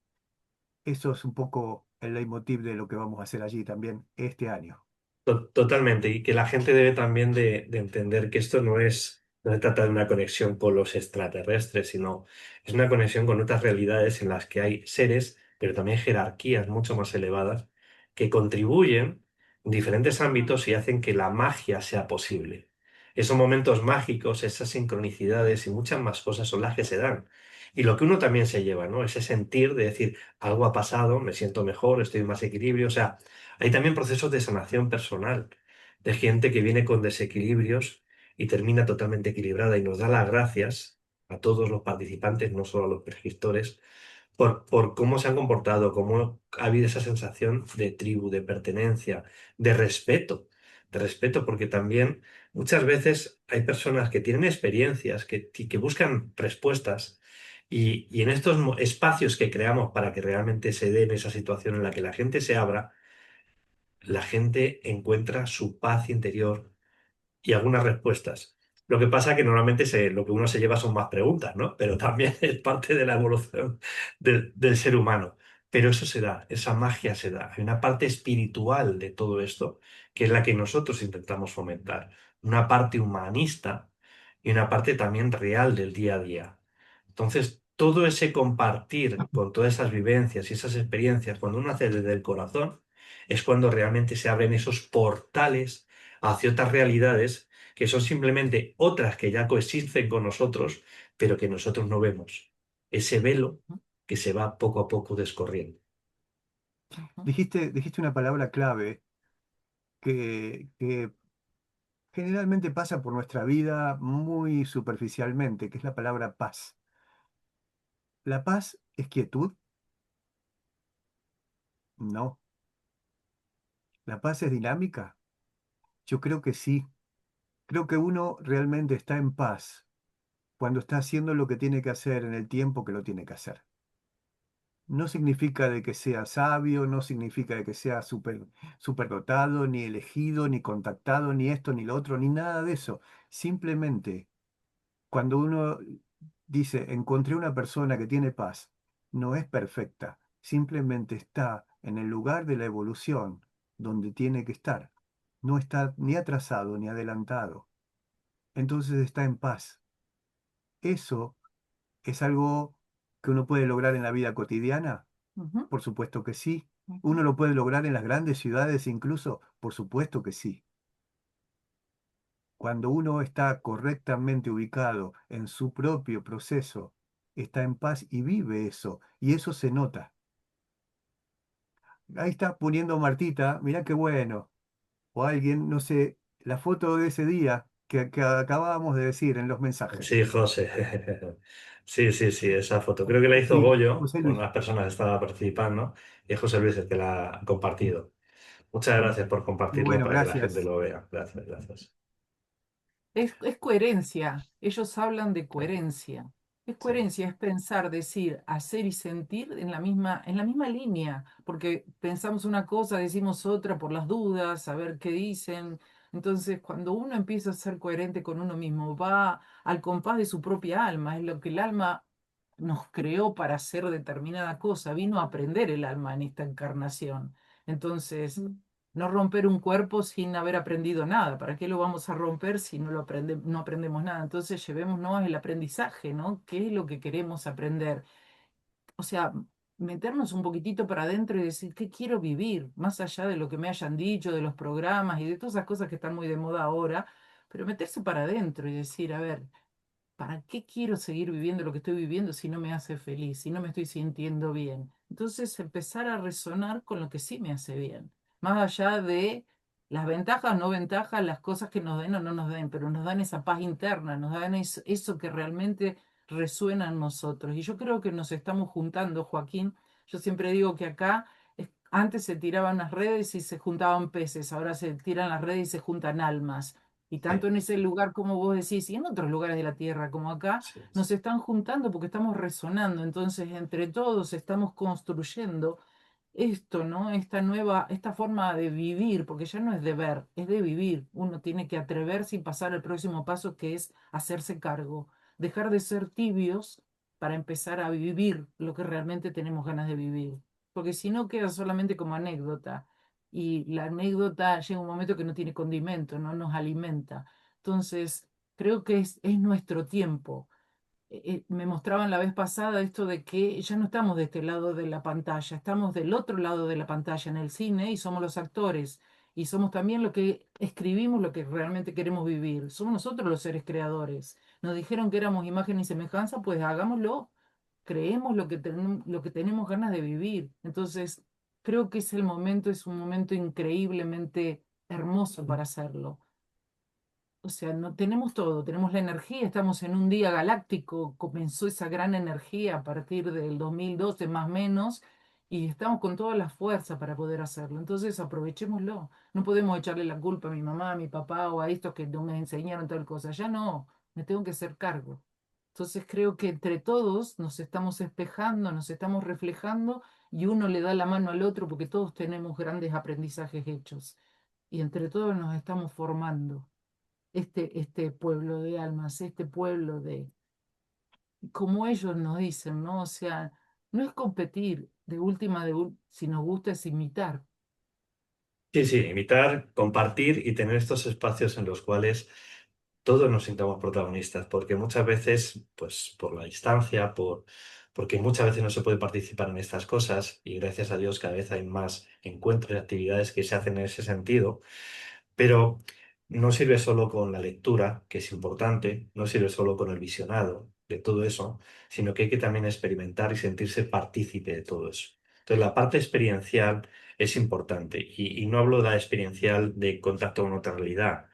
Eso es un poco el leitmotiv de lo que vamos a hacer allí también este año. Totalmente, y que la gente debe también de entender que esto no se trata de una conexión con los extraterrestres, sino es una conexión con otras realidades en las que hay seres, pero también jerarquías mucho más elevadas, que contribuyen en diferentes ámbitos y hacen que la magia sea posible. Esos momentos mágicos, esas sincronicidades y muchas más cosas son las que se dan. Y lo que uno también se lleva, ¿no? Ese sentir de decir, algo ha pasado, me siento mejor, estoy en más equilibrio, o sea, hay también procesos de sanación personal, de gente que viene con desequilibrios y termina totalmente equilibrada y nos da las gracias a todos los participantes, no solo a los prescriptores, por cómo se han comportado, cómo ha habido esa sensación de tribu, de pertenencia, de respeto, porque también muchas veces hay personas que tienen experiencias, que buscan respuestas. Y en estos espacios que creamos para que realmente se den esa situación en la que la gente se abra, la gente encuentra su paz interior y algunas respuestas. Lo que pasa que normalmente lo que uno se lleva son más preguntas, ¿no? Pero también es parte de la evolución del ser humano. Pero eso se da, esa magia se da. Hay una parte espiritual de todo esto que es la que nosotros intentamos fomentar. Una parte humanista y una parte también real del día a día. Entonces, todo ese compartir con todas esas vivencias y esas experiencias, cuando uno hace desde el corazón, es cuando realmente se abren esos portales hacia otras realidades que son simplemente otras que ya coexisten con nosotros, pero que nosotros no vemos. Ese velo que se va poco a poco descorriendo. Ujú. Dijiste una palabra clave que generalmente pasa por nuestra vida muy superficialmente, que es la palabra paz. ¿La paz es quietud? No. ¿La paz es dinámica? Yo creo que sí. Creo que uno realmente está en paz cuando está haciendo lo que tiene que hacer en el tiempo que lo tiene que hacer. No significa de que sea sabio, no significa de que sea superdotado, ni elegido, ni contactado, ni esto, ni lo otro, ni nada de eso. Simplemente, cuando uno dice, encontré una persona que tiene paz, no es perfecta, simplemente está en el lugar de la evolución donde tiene que estar. No está ni atrasado ni adelantado. Entonces está en paz. Eso es algo que uno puede lograr en la vida cotidiana. Ujú, Por supuesto que sí. ujú. ¿Uno lo puede lograr en las grandes ciudades incluso? Por supuesto que sí. Cuando uno está correctamente ubicado en su propio proceso, está en paz y vive eso, y eso se nota. Ahí está poniendo Martita, mirá qué bueno. O alguien, no sé, la foto de ese día que acabábamos de decir en los mensajes. Sí, José. Sí, sí, sí, esa foto. Creo que la hizo Sí, Goyo, José Luis. unas personas que estaban participando, y es José Luis el que la ha compartido. Muchas gracias por Qué compartirlo bueno, para que la gente gracias. lo vea. Gracias, gracias. Es coherencia. Ellos hablan de coherencia. Es Sí, coherencia, es pensar, decir, hacer y sentir en la misma línea, porque pensamos una cosa, decimos otra por las dudas, a ver qué dicen. Entonces, cuando uno empieza a ser coherente con uno mismo, va al compás de su propia alma, es lo que el alma nos creó para hacer determinada cosa, vino a aprender el alma en esta encarnación. Entonces, no romper un cuerpo sin haber aprendido nada. ¿Para qué lo vamos a romper si no aprendemos nada? Entonces, llevémonos el aprendizaje, ¿no? ¿Qué es lo que queremos aprender? O sea, meternos un poquitito para adentro y decir, ¿qué quiero vivir? Más allá de lo que me hayan dicho, de los programas y de todas esas cosas que están muy de moda ahora, pero meterse para adentro y decir, a ver, ¿para qué quiero seguir viviendo lo que estoy viviendo si no me hace feliz, si no me estoy sintiendo bien? Entonces empezar a resonar con lo que sí me hace bien, más allá de las ventajas, no ventajas, las cosas que nos den o no nos den, pero nos dan esa paz interna, nos dan eso que realmente resuena en nosotros. Y yo creo que nos estamos juntando, Joaquín. Yo siempre digo que acá antes se tiraban las redes y se juntaban peces, ahora se tiran las redes y se juntan almas. Y tanto sí, en ese lugar como vos decís, y en otros lugares de la Tierra como acá, sí, nos están juntando porque estamos resonando. Entonces, entre todos estamos construyendo esto, ¿no? Esta forma de vivir, porque ya no es de ver, es de vivir. Uno tiene que atreverse y pasar al próximo paso que es hacerse cargo, dejar de ser tibios para empezar a vivir lo que realmente tenemos ganas de vivir. Porque si no queda solamente como anécdota y la anécdota llega un momento que no tiene condimento, no nos alimenta. Entonces, creo que es nuestro tiempo. Me mostraban la vez pasada esto de que ya no estamos de este lado de la pantalla, estamos del otro lado de la pantalla en el cine y somos los actores y somos también lo que escribimos, lo que realmente queremos vivir. Somos nosotros los seres creadores. Nos dijeron que éramos imagen y semejanza, pues hagámoslo. Creemos lo que tenemos ganas de vivir. Entonces, creo que es el momento, es un momento increíblemente hermoso para hacerlo. O sea, no tenemos todo, tenemos la energía, estamos en un día galáctico, comenzó esa gran energía a partir del 2012 más o menos, y estamos con toda la fuerza para poder hacerlo. Entonces aprovechémoslo. No podemos echarle la culpa a mi mamá, a mi papá o a estos que no me enseñaron tal cosa. Ya no, me tengo que hacer cargo. Entonces creo que entre todos nos estamos espejando, nos estamos reflejando y uno le da la mano al otro porque todos tenemos grandes aprendizajes hechos y entre todos nos estamos formando este pueblo de almas, este pueblo de, como ellos nos dicen, ¿no? O sea, no es competir, de última, si nos gusta es imitar. sí, sí, imitar, compartir y tener estos espacios en los cuales todos nos sintamos protagonistas, porque muchas veces, pues por la distancia, porque muchas veces no se puede participar en estas cosas, y gracias a Dios cada vez hay más encuentros y actividades que se hacen en ese sentido, pero no sirve solo con la lectura, que es importante, no sirve solo con el visionado de todo eso, sino que hay que también experimentar y sentirse partícipe de todo eso. Entonces, la parte experiencial es importante, y no hablo de la experiencial de contacto con otra realidad,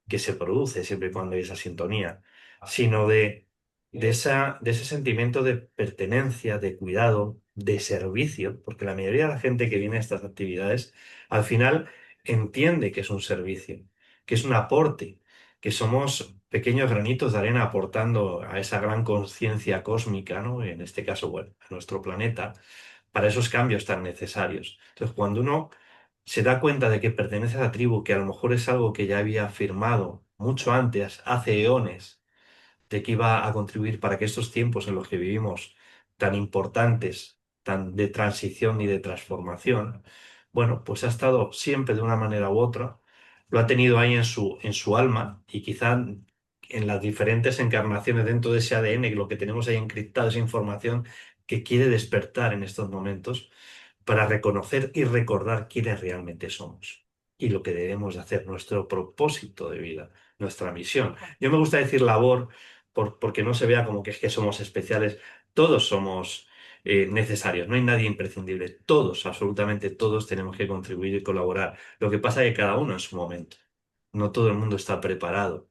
que se produce siempre y cuando hay esa sintonía, sino de ese sentimiento de pertenencia, de cuidado, de servicio, porque la mayoría de la gente que viene a estas actividades al final entiende que es un servicio, que es un aporte, que somos pequeños granitos de arena aportando a esa gran conciencia cósmica, ¿no? En este caso, bueno, a nuestro planeta, para esos cambios tan necesarios. Entonces, cuando uno se da cuenta de que pertenece a la tribu, que a lo mejor es algo que ya había afirmado mucho antes, hace eones, de que iba a contribuir para que estos tiempos en los que vivimos, tan importantes, tan de transición y de transformación, bueno, pues ha estado siempre de una manera u otra, lo ha tenido ahí en su alma, y quizá en las diferentes encarnaciones dentro de ese ADN, lo que tenemos ahí encriptado, esa información que quiere despertar en estos momentos para reconocer y recordar quiénes realmente somos y lo que debemos de hacer, nuestro propósito de vida, nuestra misión. Yo me gusta decir labor porque no se vea como que es que somos especiales. Todos somos necesarios, no hay nadie imprescindible. Todos, absolutamente todos, tenemos que contribuir y colaborar. Lo que pasa es que cada uno en su momento. No todo el mundo está preparado.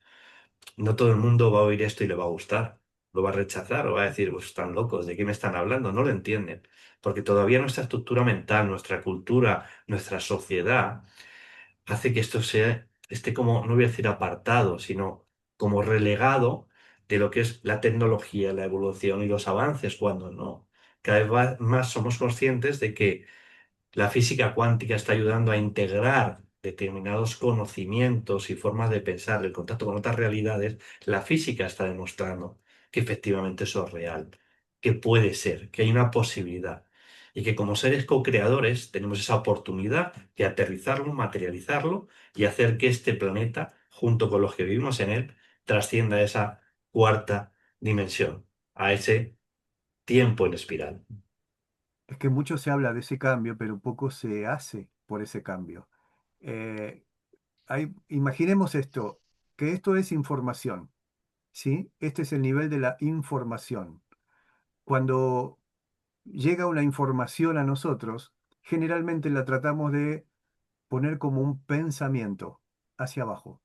No todo el mundo va a oír esto y le va a gustar. Lo va a rechazar o va a decir, pues están locos, ¿de qué me están hablando? No lo entienden. Porque todavía nuestra estructura mental, nuestra cultura, nuestra sociedad hace que esto esté como, no voy a decir apartado, sino como relegado de lo que es la tecnología, la evolución y los avances, cuando no. Cada vez más somos conscientes de que la física cuántica está ayudando a integrar determinados conocimientos y formas de pensar, el contacto con otras realidades. La física está demostrando que efectivamente eso es real, que puede ser, que hay una posibilidad, y que como seres co-creadores tenemos esa oportunidad de aterrizarlo, materializarlo y hacer que este planeta, junto con los que vivimos en él, trascienda a esa cuarta dimensión, a ese tiempo en espiral. Es que mucho se habla de ese cambio, pero poco se hace por ese cambio. Eh, Imaginemos esto, que esto es información, ¿sí? Este es el nivel de la información. Cuando llega una información a nosotros, generalmente la tratamos de poner como un pensamiento hacia abajo.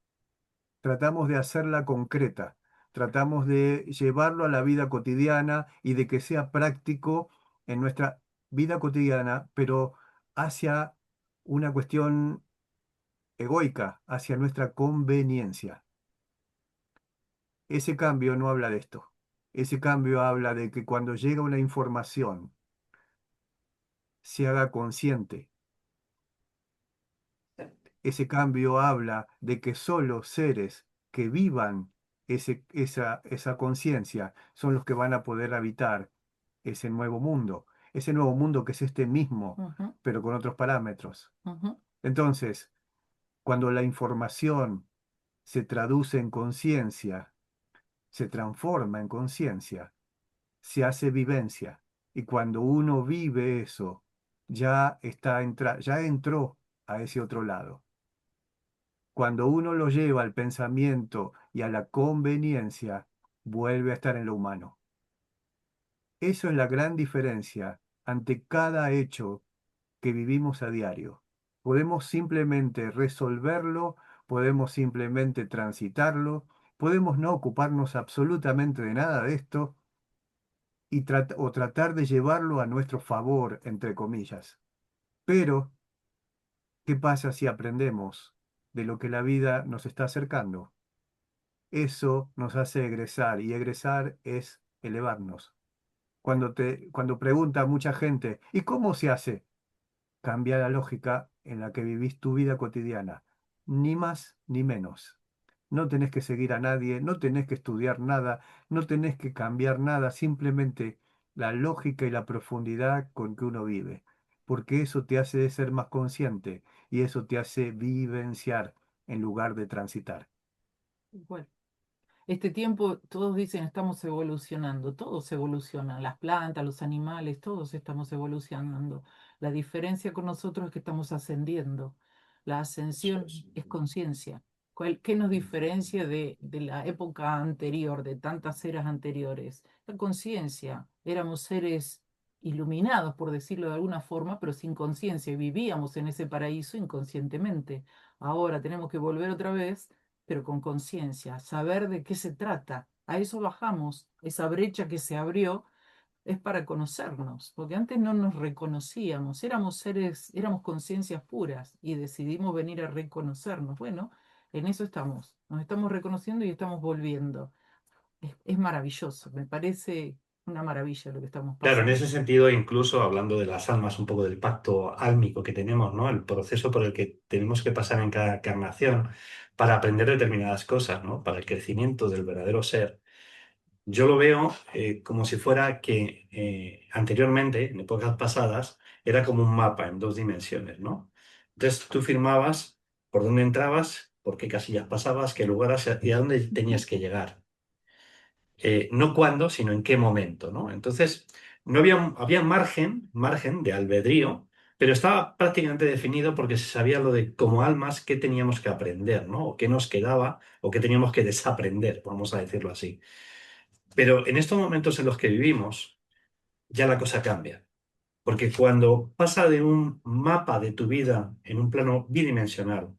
Tratamos de hacerla concreta, tratamos de llevarlo a la vida cotidiana y de que sea práctico en nuestra vida cotidiana, pero hacia una cuestión egoica, hacia nuestra conveniencia. Ese cambio no habla de esto. Ese cambio habla de que cuando llega una información, se haga consciente. Ese cambio habla de que solo seres que vivan esa conciencia son los que van a poder habitar ese nuevo mundo que es este mismo, Ujú, pero con otros parámetros. ujú. Entonces, cuando la información se traduce en conciencia, se transforma en conciencia, se hace vivencia. Y cuando uno vive eso, ya entró a ese otro lado. Cuando uno lo lleva al pensamiento y a la conveniencia, vuelve a estar en lo humano. Eso es la gran diferencia ante cada hecho que vivimos a diario. Podemos simplemente resolverlo, podemos simplemente transitarlo, podemos no ocuparnos absolutamente de nada de esto o tratar de llevarlo a nuestro favor, entre comillas. Pero, ¿qué pasa si aprendemos de lo que la vida nos está acercando? Eso nos hace egresar y egresar es elevarnos. Cuando pregunta mucha gente, ¿y cómo se hace? Cambia la lógica en la que vivís tu vida cotidiana. Ni más ni menos. No tenés que seguir a nadie, no tenés que estudiar nada, no tenés que cambiar nada, simplemente la lógica y la profundidad con que uno vive. Porque eso te hace ser más consciente y eso te hace vivenciar en lugar de transitar. Igual. Este tiempo, todos dicen estamos evolucionando, todos evolucionan, las plantas, los animales, todos estamos evolucionando. La diferencia con nosotros es que estamos ascendiendo. La Eso es. ascensión es conciencia. ¿Qué nos diferencia de la época anterior, de tantas eras anteriores? La conciencia. Éramos seres iluminados, por decirlo de alguna forma, pero sin conciencia, y vivíamos en ese paraíso inconscientemente. Ahora tenemos que volver otra vez pero con conciencia, saber de qué se trata. A eso bajamos. Esa brecha que se abrió es para conocernos, porque antes no nos reconocíamos, éramos seres, éramos conciencias puras y decidimos venir a reconocernos. Bueno, en eso estamos, nos estamos reconociendo y estamos volviendo. Es maravilloso, me parece una maravilla lo que estamos Claro, en ese pasando. sentido, incluso hablando de las almas, un poco del pacto álmico que tenemos, ¿no? El proceso por el que tenemos que pasar en cada encarnación para aprender determinadas cosas, ¿no? Para el crecimiento del verdadero ser. Yo lo veo como si fuera que anteriormente, en épocas pasadas, era como un mapa en dos dimensiones, ¿no? Entonces tú firmabas por dónde entrabas, por qué casillas pasabas, qué lugares y a dónde tenías que llegar. No cuándo, sino en qué momento, ¿no? Entonces, no había margen de albedrío, pero estaba prácticamente definido porque se sabía lo de como almas qué teníamos que aprender, ¿no? O qué nos quedaba o qué teníamos que desaprender, vamos a decirlo así. Pero en estos momentos en los que vivimos, ya la cosa cambia. Porque cuando pasa de un mapa de tu vida en un plano bidimensional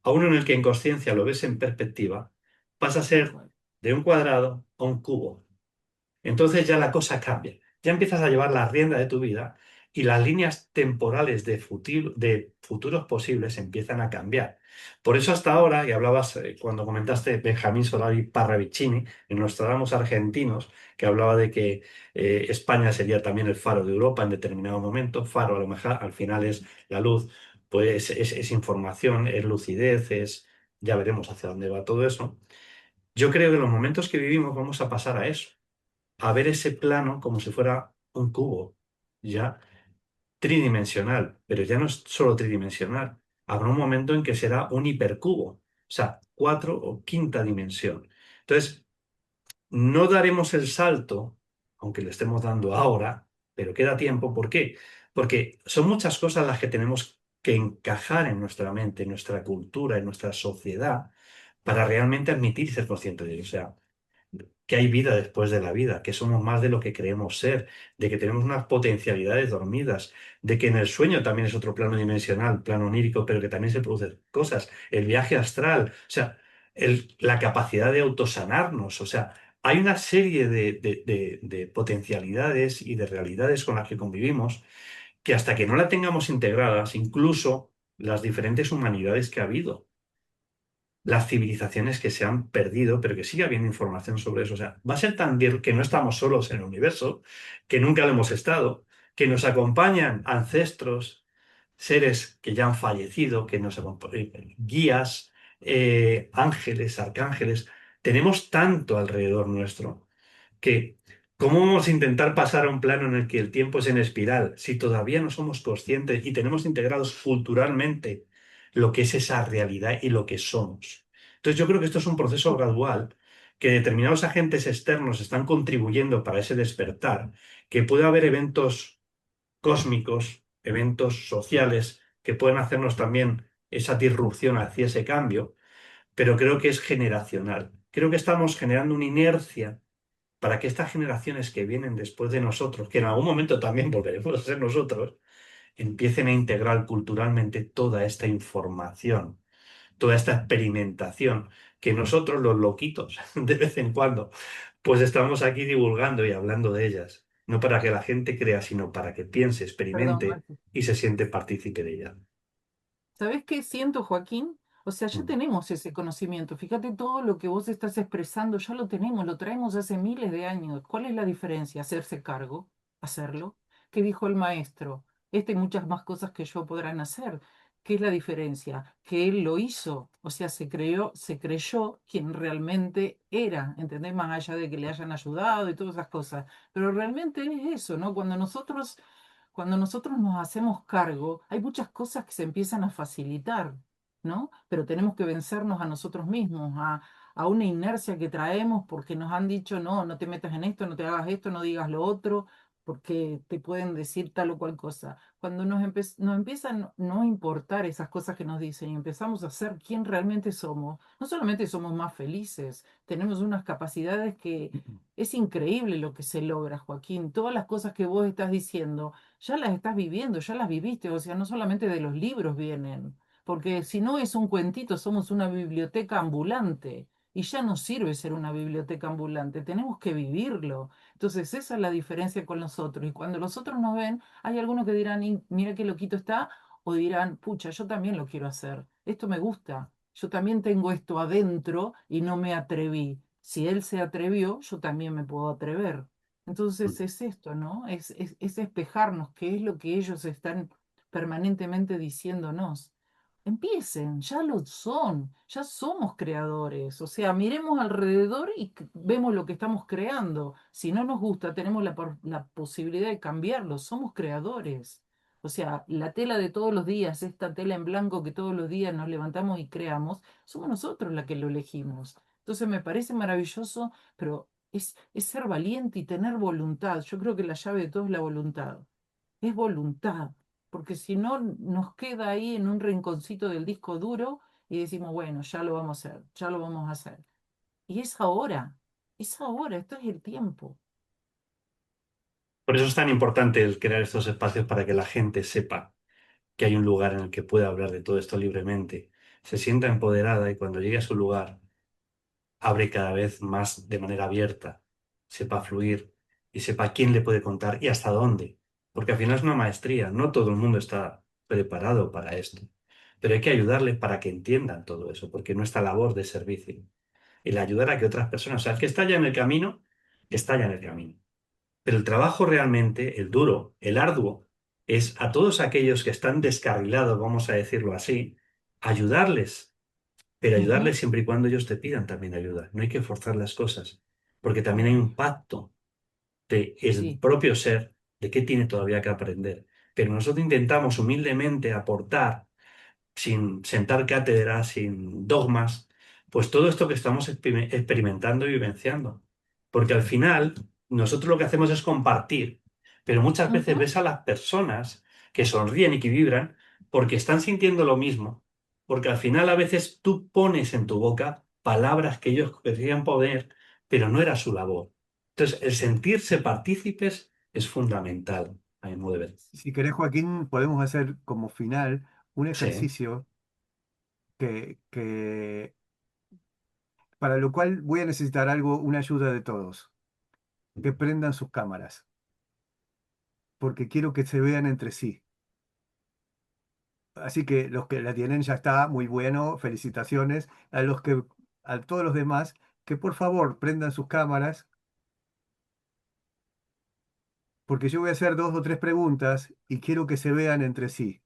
a uno en el que en conciencia lo ves en perspectiva, pasa a Tal ser cual. de un cuadrado a un cubo. Entonces ya la cosa cambia. Ya empiezas a llevar la rienda de tu vida y las líneas temporales de futuros posibles empiezan a cambiar. Por eso hasta ahora, y hablabas cuando comentaste Benjamín Solari Parravicini, en Nostradamus argentinos, que hablaba de que España sería también el faro de Europa en determinado momento, faro a lo mejor al final es la luz, pues es información, es lucidez, ya veremos hacia dónde va todo eso. Yo creo que en los momentos que vivimos vamos a pasar a eso, a ver ese plano como si fuera un cubo, ya tridimensional, pero ya no es solo tridimensional. Habrá un momento en que será un hipercubo, o sea, cuatro o quinta dimensión. Entonces, no daremos el salto, aunque lo estemos dando ahora, pero queda tiempo. ¿Por qué? Porque son muchas cosas las que tenemos que encajar en nuestra mente, en nuestra cultura, en nuestra sociedad, para realmente admitir y ser conscientes de ello. O sea, que hay vida después de la vida, que somos más de lo que creemos ser, de que tenemos unas potencialidades dormidas, de que en el sueño también es otro plano dimensional, plano onírico, pero que también se producen cosas, el viaje astral, o sea, la capacidad de autosanarnos, o sea, hay una serie de potencialidades y de realidades con las que convivimos que hasta que no la tengamos integradas, incluso las diferentes humanidades que ha habido, las civilizaciones que se han perdido, pero que sigue habiendo información sobre eso. O sea, va a ser tan que no estamos solos en el universo, que nunca lo hemos estado, que nos acompañan ancestros, seres que ya han fallecido, que nos acompañan, guías, ángeles, arcángeles. Tenemos tanto alrededor nuestro que, ¿cómo vamos a intentar pasar a un plano en el que el tiempo es en espiral si todavía no somos conscientes y tenemos integrados culturalmente lo que es esa realidad y lo que somos? Entonces yo creo que esto es un proceso gradual, que determinados agentes externos están contribuyendo para ese despertar, que puede haber eventos cósmicos, eventos sociales que pueden hacernos también esa disrupción hacia ese cambio, pero creo que es generacional. Creo que estamos generando una inercia para que estas generaciones que vienen después de nosotros, que en algún momento también volveremos a ser nosotros, empiecen a integrar culturalmente toda esta información, toda esta experimentación, que nosotros los loquitos, de vez en cuando, pues estamos aquí divulgando y hablando de ellas, no para que la gente crea, sino para que piense, Perdón, experimente Marco. y se siente partícipe de ella. ¿Sabés qué siento, Joaquín? O sea, ya Mm. tenemos ese conocimiento. Fíjate todo lo que vos estás expresando, ya lo tenemos, lo traemos hace miles de años. ¿Cuál es la diferencia? Hacerse cargo, hacerlo. ¿Qué dijo el maestro? Esta y muchas más cosas que yo podrán hacer. ¿Qué es la diferencia? Que él lo hizo, o sea, se creyó quien realmente era, ¿entendés? Más allá de que le hayan ayudado y todas esas cosas. Pero realmente es eso, ¿no? Cuando nosotros nos hacemos cargo, hay muchas cosas que se empiezan a facilitar, ¿no? Pero tenemos que vencernos a nosotros mismos, a una inercia que traemos porque nos han dicho, no, no te metas en esto, no te hagas esto, no digas lo otro, porque te pueden decir tal o cual cosa. Cuando nos empiezan no a importar esas cosas que nos dicen y empezamos a ser quién realmente somos, no solamente somos más felices, tenemos unas capacidades que es increíble lo que se logra, Joaquín. Todas las cosas que vos estás diciendo, ya las estás viviendo, ya las viviste, o sea, no solamente de los libros vienen, porque si no es un cuentito, somos una biblioteca ambulante. Y ya no sirve ser una biblioteca ambulante, tenemos que vivirlo. Entonces, esa es la diferencia con los otros. Y cuando los otros nos ven, hay algunos que dirán, Mira qué loquito está", o dirán, pucha, yo también lo quiero hacer, esto me gusta, yo también tengo esto adentro y no me atreví. Si él se atrevió, yo también me puedo atrever. Entonces es esto, ¿no? Es espejarnos, qué es lo que ellos están permanentemente diciéndonos. Empiecen, ya lo son, ya somos creadores. O sea, miremos alrededor y vemos lo que estamos creando. Si no nos gusta, tenemos la posibilidad de cambiarlo. Somos creadores. O sea, la tela de todos los días, esta tela en blanco que todos los días nos levantamos y creamos, somos nosotros la que lo elegimos. Entonces me parece maravilloso, pero es ser valiente y tener voluntad. Yo creo que la llave de todo es la voluntad. Es voluntad, porque si no nos queda ahí en un rinconcito del disco duro y decimos, bueno, ya lo vamos a hacer, ya lo vamos a hacer. Y es ahora, esto es el tiempo. Por eso es tan importante el crear estos espacios para que la gente sepa que hay un lugar en el que pueda hablar de todo esto libremente, se sienta empoderada y cuando llegue a su lugar abre cada vez más de manera abierta, sepa fluir y sepa quién le puede contar y hasta dónde. Porque al final es una maestría, no todo el mundo está preparado para esto, pero hay que ayudarle para que entiendan todo eso, porque nuestra labor de servicio, el ayudar a que otras personas, o sea, el que está ya en el camino, está ya en el camino. Pero el trabajo realmente, el duro, el arduo, es a todos aquellos que están descarrilados, vamos a decirlo así, ayudarles, pero Ujú. ayudarles siempre y cuando ellos te pidan también ayuda. No hay que forzar las cosas, porque también hay Ok, un pacto de el sí. propio ser de qué tiene todavía que aprender. Pero nosotros intentamos humildemente aportar sin sentar cátedra, sin dogmas, pues todo esto que estamos experimentando y vivenciando. Porque al final nosotros lo que hacemos es compartir, pero muchas veces Ujú, ves a las personas que sonríen y que vibran porque están sintiendo lo mismo, porque al final a veces tú pones en tu boca palabras que ellos querían poner, pero no era su labor. Entonces, el sentirse partícipes es fundamental, a mi modo de ver. Si querés, Joaquín, podemos hacer como final un Sí. ejercicio para lo cual voy a necesitar algo, una ayuda de todos, que prendan sus cámaras, porque quiero que se vean entre sí. Así que los que la tienen ya está, muy bueno, felicitaciones. A todos los demás, que por favor prendan sus cámaras, porque yo voy a hacer dos o tres preguntas y quiero que se vean entre sí.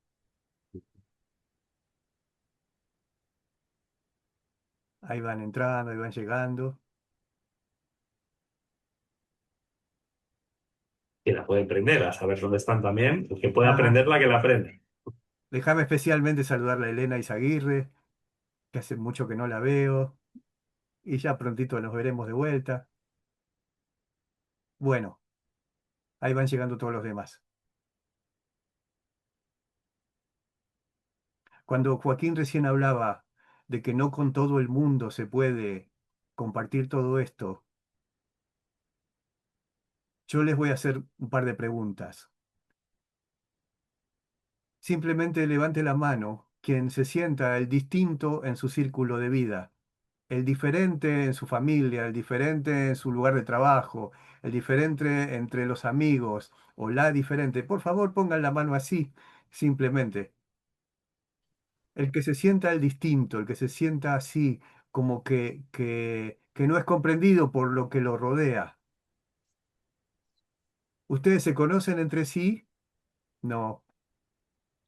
Ahí van entrando, ahí van llegando. Que la puede aprender, a saber dónde están también, el que puede Ajá. aprenderla, que la aprende. Déjame especialmente saludar a Elena Izaguirre, que hace mucho que no la veo, y ya prontito nos veremos de vuelta. Bueno, ahí van llegando todos los demás. Cuando Joaquín recién hablaba de que no con todo el mundo se puede compartir todo esto, yo les voy a hacer un par de preguntas. Simplemente levante la mano quien se sienta el distinto en su círculo de vida, el diferente en su familia, el diferente en su lugar de trabajo, el diferente entre los amigos o la diferente. Por favor, pongan la mano así, simplemente. El que se sienta el distinto, el que se sienta así, como que no es comprendido por lo que lo rodea. ¿Ustedes se conocen entre sí? No,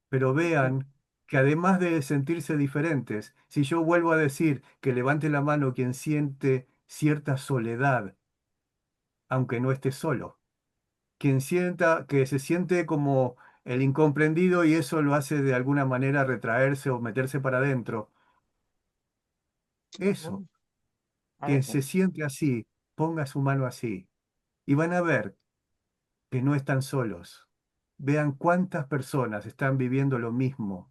pero vean que además de sentirse diferentes, si yo vuelvo a decir que levante la mano quien siente cierta soledad, aunque no esté solo, quien sienta que se siente como el incomprendido y eso lo hace de alguna manera retraerse o meterse para adentro, eso. A Quien ver, se siente así, ponga su mano así y van a ver que no están solos. Vean cuántas personas están viviendo lo mismo.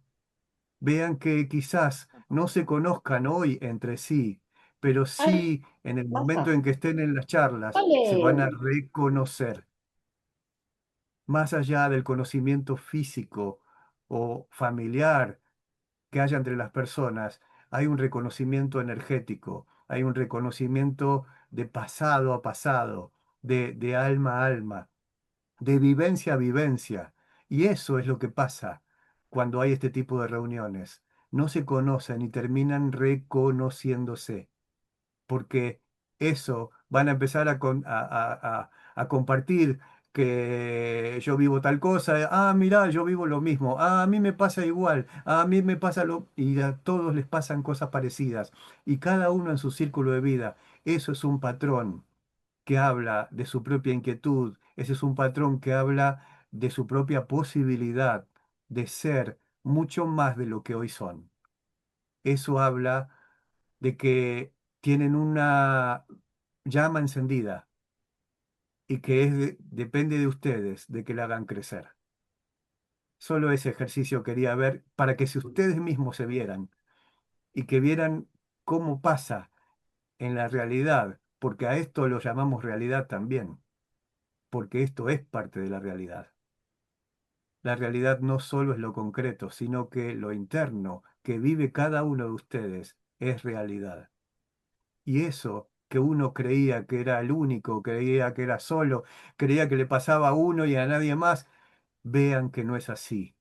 Vean que quizás no se conozcan hoy entre sí, pero Ay, sí en el momento basta. en que estén en las charlas se van a Vale. reconocer. Más allá del conocimiento físico o familiar que haya entre las personas, hay un reconocimiento energético, hay un reconocimiento de pasado a pasado, de alma a alma, de vivencia a vivencia. Y eso es lo que pasa cuando hay este tipo de reuniones. No se conocen y terminan reconociéndose, porque eso van a empezar a compartir que yo vivo tal cosa, mira, yo vivo lo mismo, a mí me pasa igual, a mí me pasa lo... Y a todos les pasan cosas parecidas, y cada uno en su círculo de vida. Eso es un patrón que habla de su propia inquietud, ese es un patrón que habla de su propia posibilidad de ser mucho más de lo que hoy son. Eso habla de que tienen una llama encendida y que depende de ustedes de que la hagan crecer. Solo ese ejercicio quería ver para que si ustedes mismos se vieran y que vieran cómo pasa en la realidad, porque a esto lo llamamos realidad también, porque esto es parte de la realidad. La realidad no solo es lo concreto, sino que lo interno que vive cada uno de ustedes es realidad. Y eso que uno creía que era el único, creía que era solo, creía que le pasaba a uno y a nadie más, vean que no es así.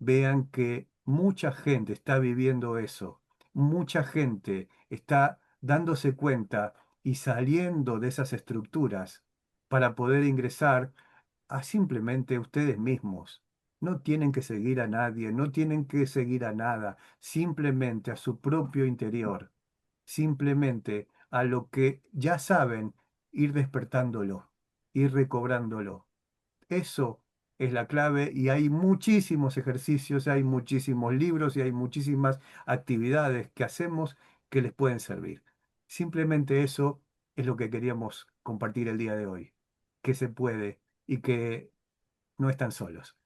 Vean que mucha gente está viviendo eso. Mucha gente está dándose cuenta y saliendo de esas estructuras para poder ingresar a simplemente ustedes mismos. No tienen que seguir a nadie, no tienen que seguir a nada, simplemente a su propio interior, simplemente a lo que ya saben, ir despertándolo, ir recobrándolo. Eso es la clave y hay muchísimos ejercicios, hay muchísimos libros y hay muchísimas actividades que hacemos que les pueden servir. Simplemente eso es lo que queríamos compartir el día de hoy, que se puede y que no están solos.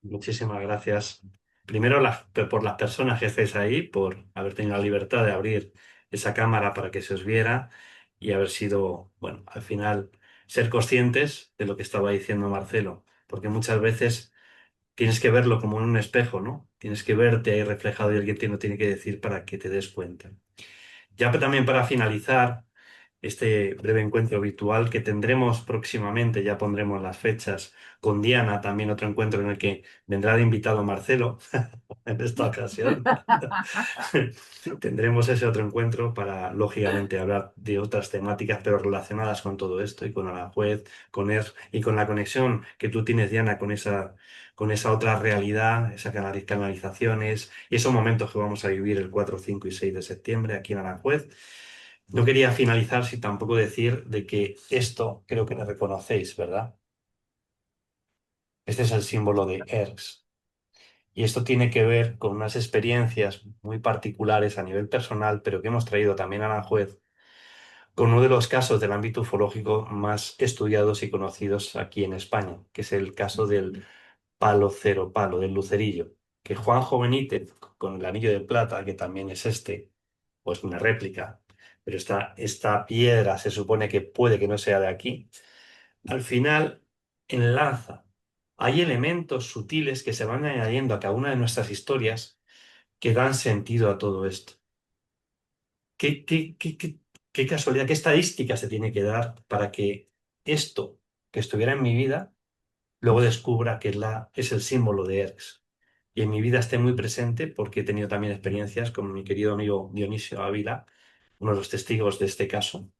Muchísimas gracias. Primero por las personas que estáis ahí, por haber tenido la libertad de abrir esa cámara para que se os viera y haber sido, bueno, al final ser conscientes de lo que estaba diciendo Marcelo, porque muchas veces tienes que verlo como en un espejo, ¿no? Tienes que verte ahí reflejado y alguien te lo tiene que decir para que te des cuenta. Ya también para finalizar este breve encuentro virtual que tendremos próximamente, ya pondremos las fechas con Diana, también otro encuentro en el que vendrá de invitado Marcelo en esta ocasión. Tendremos ese otro encuentro para, lógicamente, hablar de otras temáticas, pero relacionadas con todo esto y con Aranjuez, con ERS y con la conexión que tú tienes, Diana, con esa otra realidad, esas canalizaciones y esos momentos que vamos a vivir el 4, 5 y 6 de septiembre aquí en Aranjuez. No quería finalizar sin tampoco decir de que esto creo que lo reconocéis, ¿verdad? Este es el símbolo de ERGS. Y esto tiene que ver con unas experiencias muy particulares a nivel personal, pero que hemos traído también a Aranjuez, con uno de los casos del ámbito ufológico más estudiados y conocidos aquí en España, que es el caso del palo cero palo, del lucerillo, que Juanjo Benítez, con el anillo de plata, que también es este, pues una réplica, pero esta piedra se supone que puede que no sea de aquí, al final enlaza. Hay elementos sutiles que se van añadiendo a cada una de nuestras historias que dan sentido a todo esto. ¿Qué casualidad, qué estadística se tiene que dar para que esto que estuviera en mi vida luego descubra que es el símbolo de Erx? Y en mi vida esté muy presente porque he tenido también experiencias con mi querido amigo Dionisio Ávila, uno de los testigos de este caso.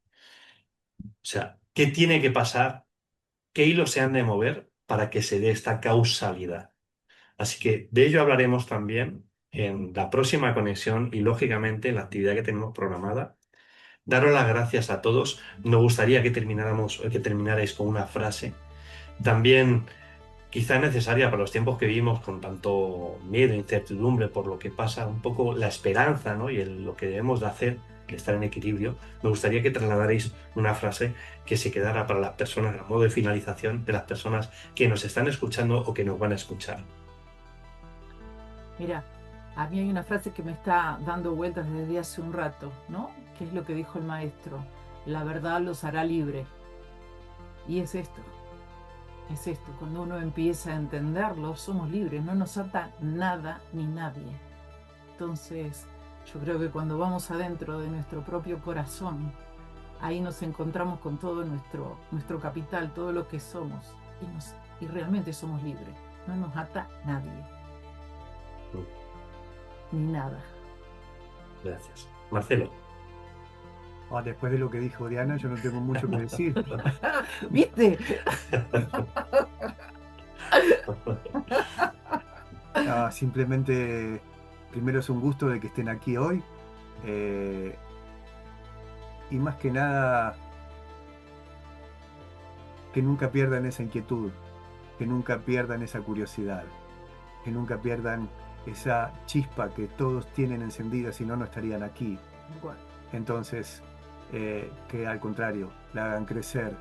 O sea, ¿qué tiene que pasar? ¿Qué hilos se han de mover para que se dé esta causalidad? Así que de ello hablaremos también en la próxima conexión y lógicamente en la actividad que tenemos programada. Daros las gracias a todos. Nos gustaría que terminarais con una frase. También quizá necesaria para los tiempos que vivimos con tanto miedo e incertidumbre por lo que pasa, un poco la esperanza, ¿no? Y lo que debemos de hacer el estar en equilibrio, me gustaría que trasladarais una frase que se quedara para las personas, a modo de finalización, de las personas que nos están escuchando o que nos van a escuchar. Mira, a mí hay una frase que me está dando vueltas desde hace un rato, ¿no? Que es lo que dijo el maestro: la verdad los hará libre. Y es esto, cuando uno empieza a entenderlo, somos libres, no nos ata nada ni nadie. Entonces, yo creo que cuando vamos adentro de nuestro propio corazón, ahí nos encontramos con todo nuestro capital, todo lo que somos, y realmente somos libres, no nos ata nadie, ni nada. Gracias. Marcelo. Después de lo que dijo Diana, yo no tengo mucho que decir. ¿Viste? Simplemente, primero es un gusto de que estén aquí hoy. Y más que nada, que nunca pierdan esa inquietud, que nunca pierdan esa curiosidad, que nunca pierdan esa chispa que todos tienen encendida, si no, no estarían aquí. Entonces, que al contrario, la hagan crecer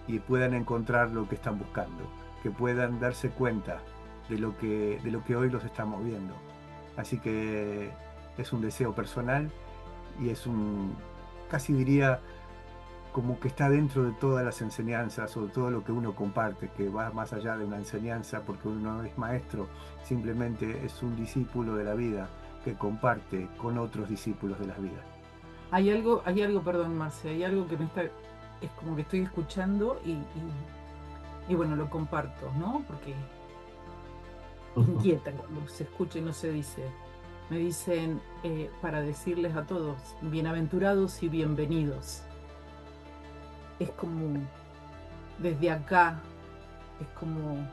y puedan encontrar lo que están buscando, que puedan darse cuenta de lo que hoy los estamos viendo. Así que es un deseo personal y es casi diría, como que está dentro de todas las enseñanzas o de todo lo que uno comparte, que va más allá de una enseñanza, porque uno no es maestro, simplemente es un discípulo de la vida que comparte con otros discípulos de la vida. Hay algo, perdón, Marce, hay algo que es como que estoy escuchando y bueno, lo comparto, ¿no? Porque inquieta cuando se escucha y no se dice. Me dicen, para decirles a todos, bienaventurados y bienvenidos. Es como, desde acá, es como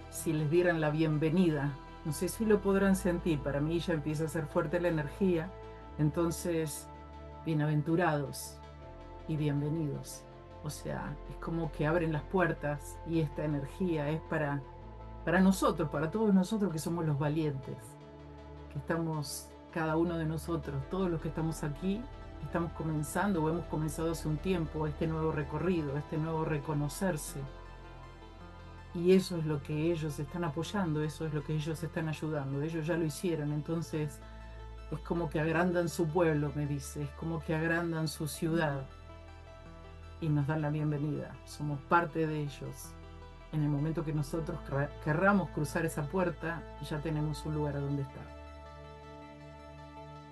si les dieran la bienvenida. No sé si lo podrán sentir, para mí ya empieza a ser fuerte la energía. Entonces, bienaventurados y bienvenidos. O sea, es como que abren las puertas y esta energía es para nosotros, para todos nosotros que somos los valientes, que estamos, cada uno de nosotros, todos los que estamos aquí, estamos comenzando o hemos comenzado hace un tiempo este nuevo recorrido, este nuevo reconocerse. Y eso es lo que ellos están apoyando, eso es lo que ellos están ayudando. Ellos ya lo hicieron, entonces es como que agrandan su pueblo, me dice, es como que agrandan su ciudad y nos dan la bienvenida. Somos parte de ellos. En el momento que nosotros querramos cruzar esa puerta, ya tenemos un lugar a donde estar.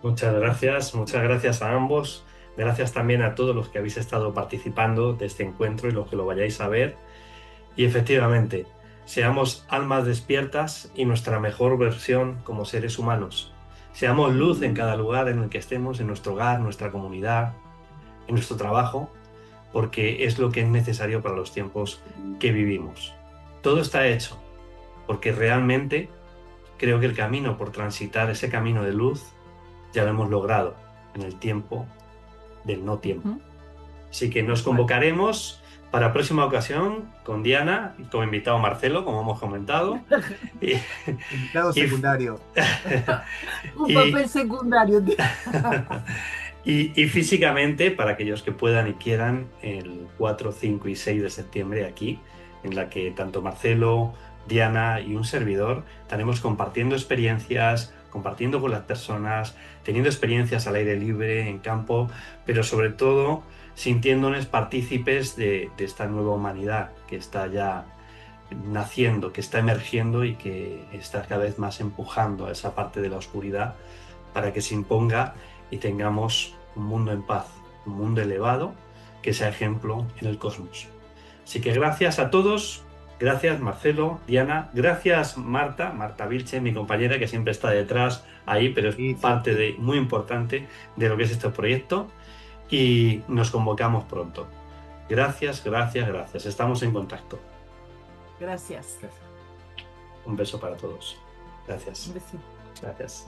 Muchas gracias a ambos. Gracias también a todos los que habéis estado participando de este encuentro y los que lo vayáis a ver. Y efectivamente, seamos almas despiertas y nuestra mejor versión como seres humanos. Seamos luz en cada lugar en el que estemos, en nuestro hogar, nuestra comunidad, en nuestro trabajo, porque es lo que es necesario para los tiempos que vivimos. Todo está hecho, porque realmente creo que el camino por transitar ese camino de luz ya lo hemos logrado en el tiempo del no tiempo. Así que nos convocaremos para la próxima ocasión con Diana y como invitado Marcelo, como hemos comentado. Invitado secundario. Un papel secundario. Y físicamente, para aquellos que puedan y quieran, el 4, 5 y 6 de septiembre aquí, en la que tanto Marcelo, Diana y un servidor estaremos compartiendo experiencias, compartiendo con las personas, teniendo experiencias al aire libre, en campo, pero sobre todo sintiéndonos partícipes de esta nueva humanidad que está ya naciendo, que está emergiendo y que está cada vez más empujando a esa parte de la oscuridad para que se imponga y tengamos un mundo en paz, un mundo elevado que sea ejemplo en el cosmos. Así que gracias a todos. Gracias Marcelo, Diana, gracias Marta Vilche, mi compañera que siempre está detrás ahí, pero es parte muy importante de lo que es este proyecto y nos convocamos pronto. Gracias. Estamos en contacto. Gracias. Un beso para todos. Gracias. Un besito. Gracias.